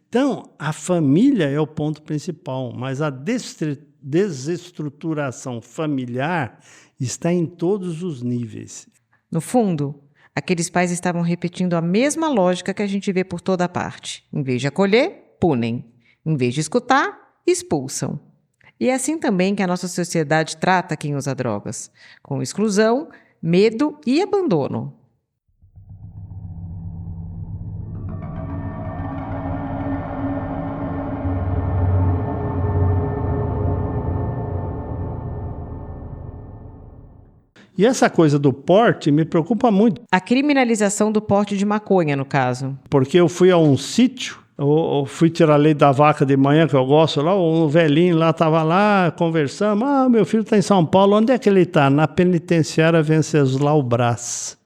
Então, a família é o ponto principal, mas a desestruturação familiar está em todos os níveis. No fundo, aqueles pais estavam repetindo a mesma lógica que a gente vê por toda parte. Em vez de acolher, punem. Em vez de escutar, expulsam. E é assim também que a nossa sociedade trata quem usa drogas, com exclusão, medo e abandono. E essa coisa do porte me preocupa muito. A criminalização do porte de maconha, no caso. Porque eu fui a um sítio, eu fui tirar leite da vaca de manhã, que eu gosto lá, um velhinho lá estava lá, conversando, meu filho está em São Paulo, onde é que ele está? Na penitenciária Venceslau Braz.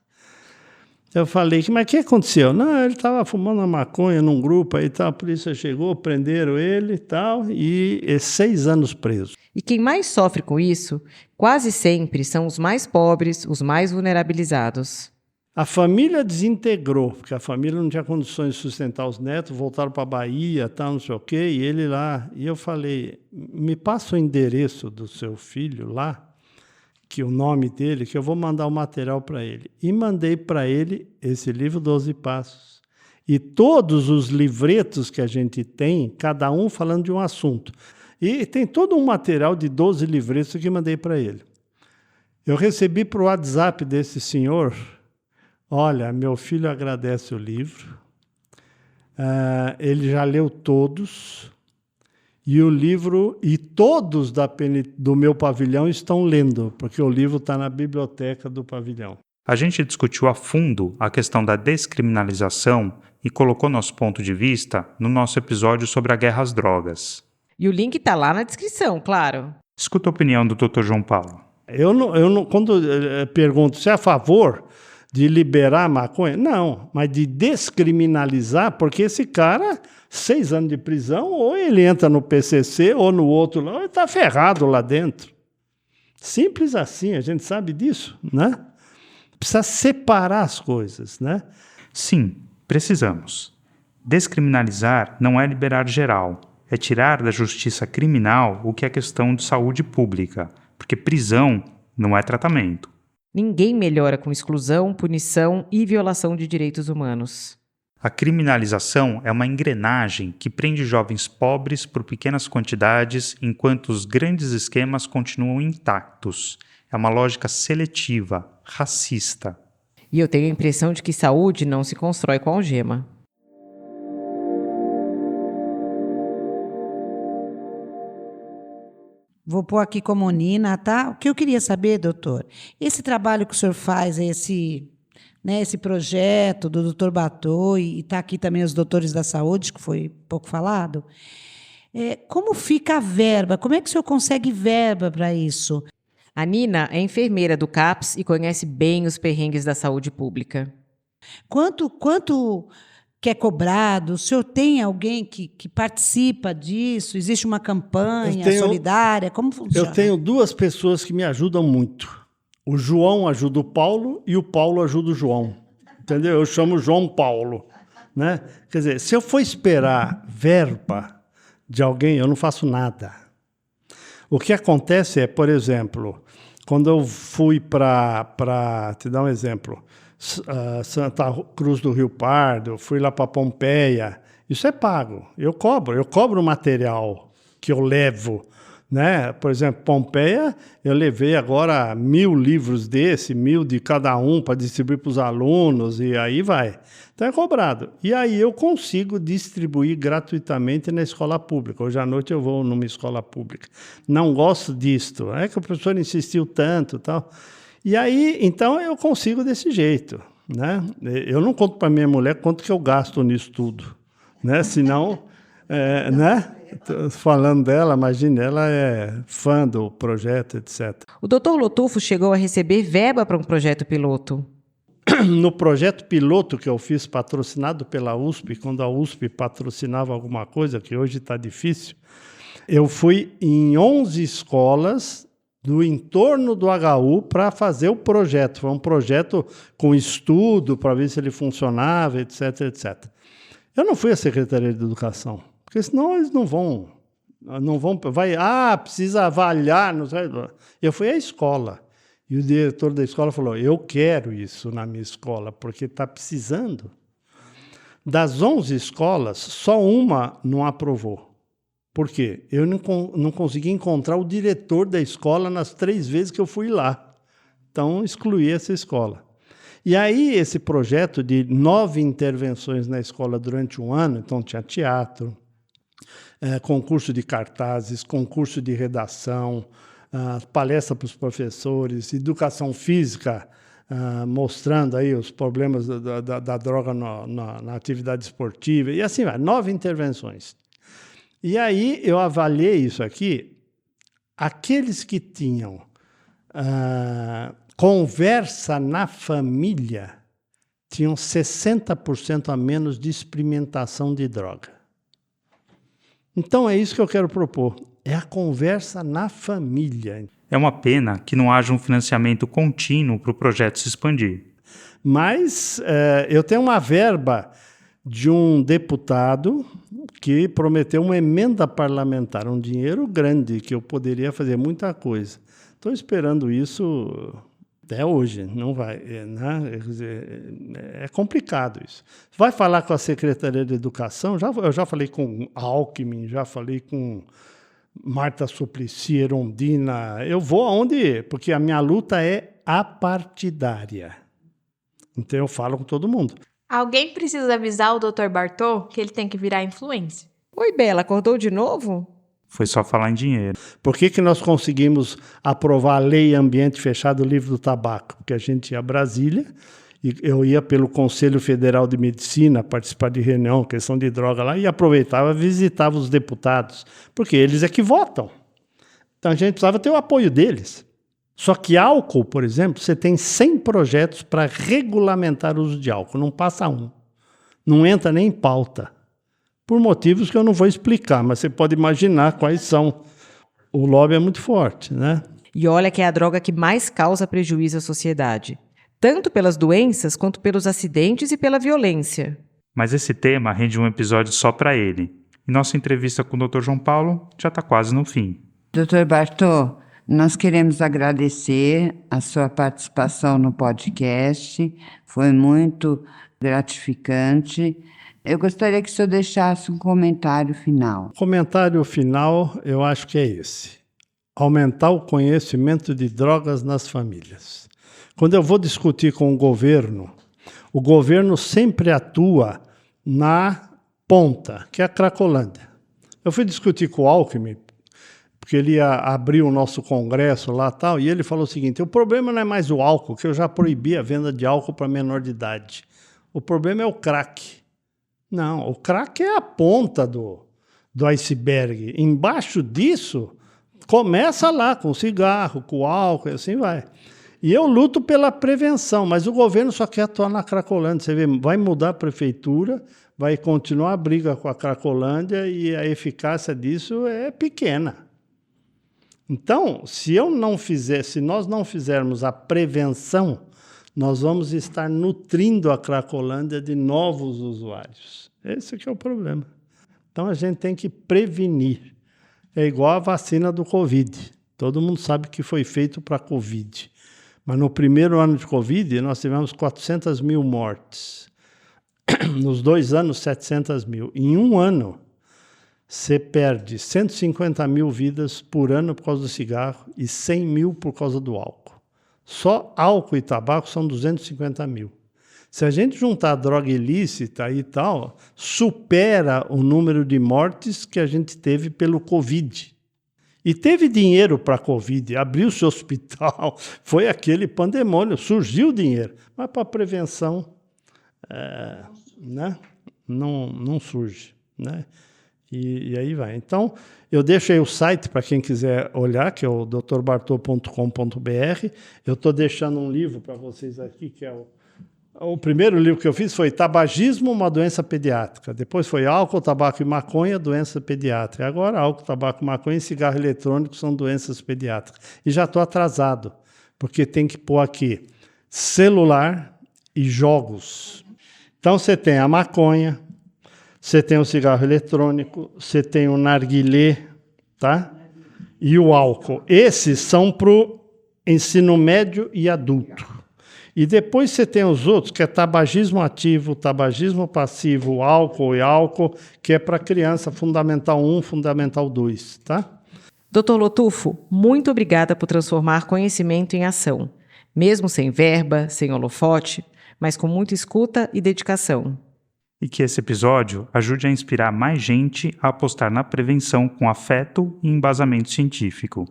Eu falei, mas o que aconteceu? Não, ele estava fumando uma maconha num grupo aí, tal, a polícia chegou, prenderam ele e tal, e 6 anos preso. E quem mais sofre com isso, quase sempre, são os mais pobres, os mais vulnerabilizados. A família desintegrou, porque a família não tinha condições de sustentar os netos, voltaram para a Bahia, tal, não sei o quê, e ele lá. E eu falei, me passa o endereço do seu filho lá, que o nome dele, que eu vou mandar o material para ele. E mandei para ele esse livro 12 Passos. E todos os livretos que a gente tem, cada um falando de um assunto. E tem todo um material de 12 livretos que mandei para ele. Eu recebi para o WhatsApp desse senhor, olha, meu filho agradece o livro, ele já leu todos, e o livro, e todos do meu pavilhão estão lendo, porque o livro está na biblioteca do pavilhão. A gente discutiu a fundo a questão da descriminalização e colocou nosso ponto de vista no nosso episódio sobre a guerra às drogas. E o link está lá na descrição, claro. Escuta a opinião do Dr. João Paulo. Eu não, quando eu pergunto se é a favor de liberar a maconha, não, mas de descriminalizar, porque esse cara, 6 anos de prisão, ou ele entra no PCC ou no outro lá, ele está ferrado lá dentro. Simples assim, a gente sabe disso, né? Precisa separar as coisas, né? Sim, precisamos. Descriminalizar não é liberar geral, é tirar da justiça criminal o que é questão de saúde pública, porque prisão não é tratamento. Ninguém melhora com exclusão, punição e violação de direitos humanos. A criminalização é uma engrenagem que prende jovens pobres por pequenas quantidades, enquanto os grandes esquemas continuam intactos. É uma lógica seletiva, racista. E eu tenho a impressão de que saúde não se constrói com algema. Vou pôr aqui como Nina, tá? O que eu queria saber, doutor, esse trabalho que o senhor faz, esse projeto do doutor Batô, e está aqui também os doutores da saúde, que foi pouco falado, como fica a verba? Como é que o senhor consegue verba para isso? A Nina é enfermeira do CAPS e conhece bem os perrengues da saúde pública. Quanto que é cobrado? O senhor tem alguém que participa disso? Existe uma campanha solidária? Como funciona? Eu tenho 2 pessoas que me ajudam muito. O João ajuda o Paulo e o Paulo ajuda o João. Entendeu? Eu chamo João Paulo. Né? Quer dizer, se eu for esperar verba de alguém, eu não faço nada. O que acontece é, por exemplo, quando eu fui para te dar um exemplo, Santa Cruz do Rio Pardo, fui lá para Pompeia, isso é pago. Eu cobro o material que eu levo. Né? Por exemplo, Pompeia, eu levei agora 1.000 livros 1.000 de cada um para distribuir para os alunos, e aí vai. Então é cobrado. E aí eu consigo distribuir gratuitamente na escola pública. Hoje à noite eu vou numa escola pública. Não gosto disto. É que o professor insistiu tanto, tal. E aí, então, eu consigo desse jeito. Né? Eu não conto para minha mulher quanto que eu gasto nisso tudo. Né? Senão, né? Falando dela, imagine, ela é fã do projeto, etc. O Dr. Lotufo chegou a receber verba para um projeto piloto. No projeto piloto que eu fiz, patrocinado pela USP, quando a USP patrocinava alguma coisa, que hoje está difícil, eu fui em 11 escolas do entorno do HU para fazer o projeto. Foi um projeto com estudo para ver se ele funcionava, etc, etc. Eu não fui à Secretaria de Educação, porque senão eles não vão, precisa avaliar. Não sei. Eu fui à escola. E o diretor da escola falou, eu quero isso na minha escola, porque está precisando. Das 11 escolas, só uma não aprovou. Por quê? Eu não consegui encontrar o diretor da escola nas 3 vezes que eu fui lá. Então, excluí essa escola. E aí, esse projeto de 9 intervenções na escola durante um ano, então tinha teatro, concurso de cartazes, concurso de redação, palestra para os professores, educação física, mostrando aí os problemas da droga na atividade esportiva, e assim vai, 9 intervenções. E aí eu avaliei isso aqui, aqueles que tinham conversa na família tinham 60% a menos de experimentação de droga. Então é isso que eu quero propor. É a conversa na família. É uma pena que não haja um financiamento contínuo para o projeto se expandir. Mas eu tenho uma verba de um deputado que prometeu uma emenda parlamentar, um dinheiro grande, que eu poderia fazer muita coisa. Estou esperando isso até hoje, não vai. Né? É complicado isso. Vai falar com a Secretaria de Educação? Eu já falei com Alckmin, já falei com Marta Suplicy, Erundina. Eu vou aonde? Porque a minha luta é apartidária. Então eu falo com todo mundo. Alguém precisa avisar o Dr. Bartô que ele tem que virar influencer. Oi, Bela, acordou de novo? Foi só falar em dinheiro. Por que nós conseguimos aprovar a Lei Ambiente Fechado Livre do Tabaco? Porque a gente ia a Brasília, e eu ia pelo Conselho Federal de Medicina participar de reunião, questão de droga lá, e aproveitava, visitava os deputados, porque eles é que votam. Então a gente precisava ter o apoio deles. Só que álcool, por exemplo, você tem 100 projetos para regulamentar o uso de álcool, não passa um. Não entra nem em pauta. Por motivos que eu não vou explicar, mas você pode imaginar quais são. O lobby é muito forte, né? E olha que é a droga que mais causa prejuízo à sociedade, tanto pelas doenças quanto pelos acidentes e pela violência. Mas esse tema rende um episódio só para ele. E nossa entrevista com o Dr. João Paulo já está quase no fim. Dr. Bartô, nós queremos agradecer a sua participação no podcast. Foi muito gratificante. Eu gostaria que o senhor deixasse um comentário final. O comentário final, eu acho que é esse. Aumentar o conhecimento de drogas nas famílias. Quando eu vou discutir com o governo sempre atua na ponta, que é a Cracolândia. Eu fui discutir com o Alckmin, porque ele ia abrir o nosso congresso lá e tal, e ele falou o seguinte, o problema não é mais o álcool, que eu já proibi a venda de álcool para menor de idade. O problema é o crack. Não, o crack é a ponta do iceberg. Embaixo disso, começa lá com cigarro, com álcool, e assim vai. E eu luto pela prevenção, mas o governo só quer atuar na Cracolândia. Você vê, vai mudar a prefeitura, vai continuar a briga com a Cracolândia e a eficácia disso é pequena. Então, se nós não fizermos a prevenção, nós vamos estar nutrindo a Cracolândia de novos usuários. Esse que é o problema. Então, a gente tem que prevenir. É igual a vacina do Covid. Todo mundo sabe que foi feito para a Covid. Mas no primeiro ano de Covid, nós tivemos 400 mil mortes. Nos 2 anos, 700 mil. Em um ano, você perde 150 mil vidas por ano por causa do cigarro e 100 mil por causa do álcool. Só álcool e tabaco são 250 mil. Se a gente juntar a droga ilícita e tal, supera o número de mortes que a gente teve pelo Covid. E teve dinheiro para a Covid, abriu-se o hospital, foi aquele pandemônio, surgiu dinheiro. Mas para a prevenção, né, não surge. Né? E aí vai. Então, eu deixo aí o site para quem quiser olhar, que é o drbartô.com.br. Eu estou deixando um livro para vocês aqui, que é o primeiro livro que eu fiz foi Tabagismo, uma doença pediátrica. Depois foi Álcool, Tabaco e Maconha, doença pediátrica. Agora, álcool, tabaco, maconha e cigarro eletrônico são doenças pediátricas. E já estou atrasado, porque tem que pôr aqui celular e jogos. Então, você tem a maconha, você tem o cigarro eletrônico, você tem o narguilé, tá? E o álcool. Esses são para o ensino médio e adulto. E depois você tem os outros, que é tabagismo ativo, tabagismo passivo, álcool e álcool, que é para criança, Fundamental 1, Fundamental 2, tá? Dr. Lotufo, muito obrigada por transformar conhecimento em ação, mesmo sem verba, sem holofote, mas com muita escuta e dedicação. E que esse episódio ajude a inspirar mais gente a apostar na prevenção com afeto e embasamento científico.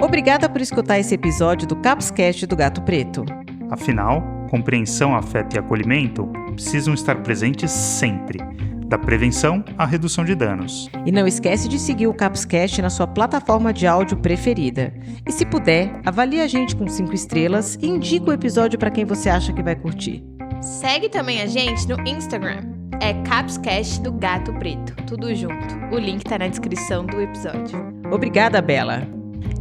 Obrigada por escutar esse episódio do Capscast do Gato Preto. Afinal, compreensão, afeto e acolhimento precisam estar presentes sempre, da prevenção à redução de danos. E não esquece de seguir o Capscast na sua plataforma de áudio preferida. E se puder, avalie a gente com 5 estrelas e indica o episódio para quem você acha que vai curtir. Segue também a gente no Instagram. É Capscast do Gato Preto, tudo junto. O link tá na descrição do episódio. Obrigada, Bela.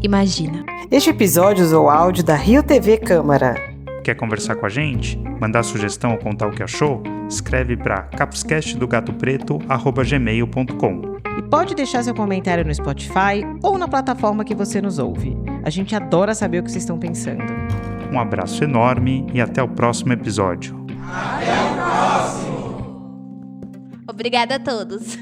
Imagina. Este episódio usou áudio da Rio TV Câmara. Quer conversar com a gente? Mandar sugestão ou contar o que achou? Escreve para capscastdoGatoPreto@gmail.com. E pode deixar seu comentário no Spotify ou na plataforma que você nos ouve. A gente adora saber o que vocês estão pensando. Um abraço enorme e até o próximo episódio. Até o próximo! Obrigada a todos.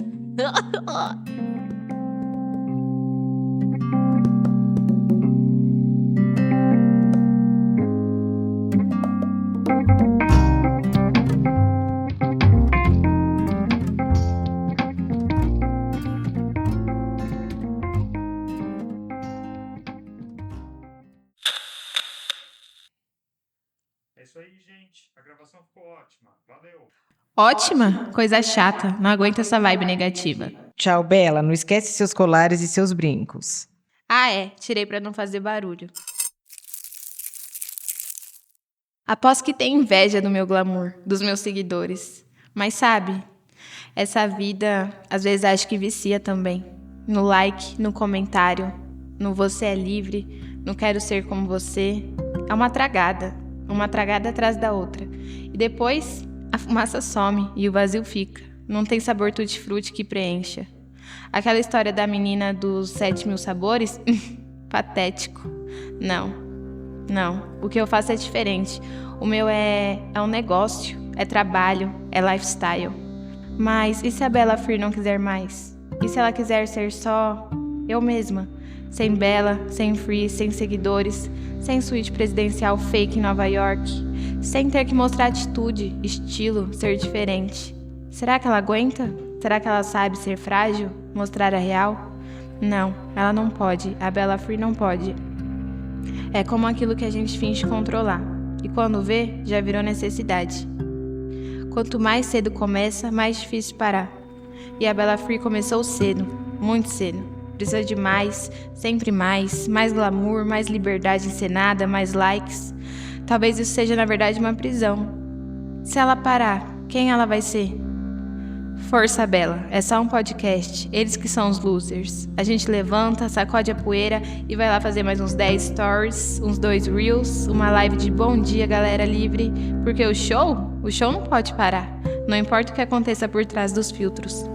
É isso aí, gente. A gravação ficou ótima. Valeu. Ótima? Coisa chata. Não aguento essa vibe negativa. Tchau, Bela. Não esquece seus colares e seus brincos. Ah, é. Tirei pra não fazer barulho. Aposto que tem inveja do meu glamour, dos meus seguidores. Mas sabe, essa vida às vezes acho que vicia também. No like, no comentário, no você é livre, no quero ser como você. É uma tragada atrás da outra. E depois a fumaça some e o vazio fica. Não tem sabor tutti-frutti que preencha. Aquela história da menina dos 7.000 sabores? Patético. Não. O que eu faço é diferente. O meu é um negócio, é trabalho, é lifestyle. Mas e se a Bela Fir não quiser mais? E se ela quiser ser só eu mesma? Sem Bela, sem Free, sem seguidores, sem suíte presidencial fake em Nova York, sem ter que mostrar atitude, estilo, ser diferente. Será que ela aguenta? Será que ela sabe ser frágil? Mostrar a real? Não, ela não pode. A Bela Free não pode. É como aquilo que a gente finge controlar. e quando vê, já virou necessidade. Quanto mais cedo começa, mais difícil parar. E a Bella Free começou cedo, muito cedo. Precisa de mais, sempre mais glamour, mais liberdade encenada, mais likes. Talvez isso seja, na verdade, uma prisão. Se ela parar, quem ela vai ser? Força, Bella, é só um podcast, eles que são os losers. A gente levanta, sacode a poeira e vai lá fazer mais uns 10 stories, uns 2 reels, uma live de bom dia, galera livre, porque o show não pode parar, não importa o que aconteça por trás dos filtros.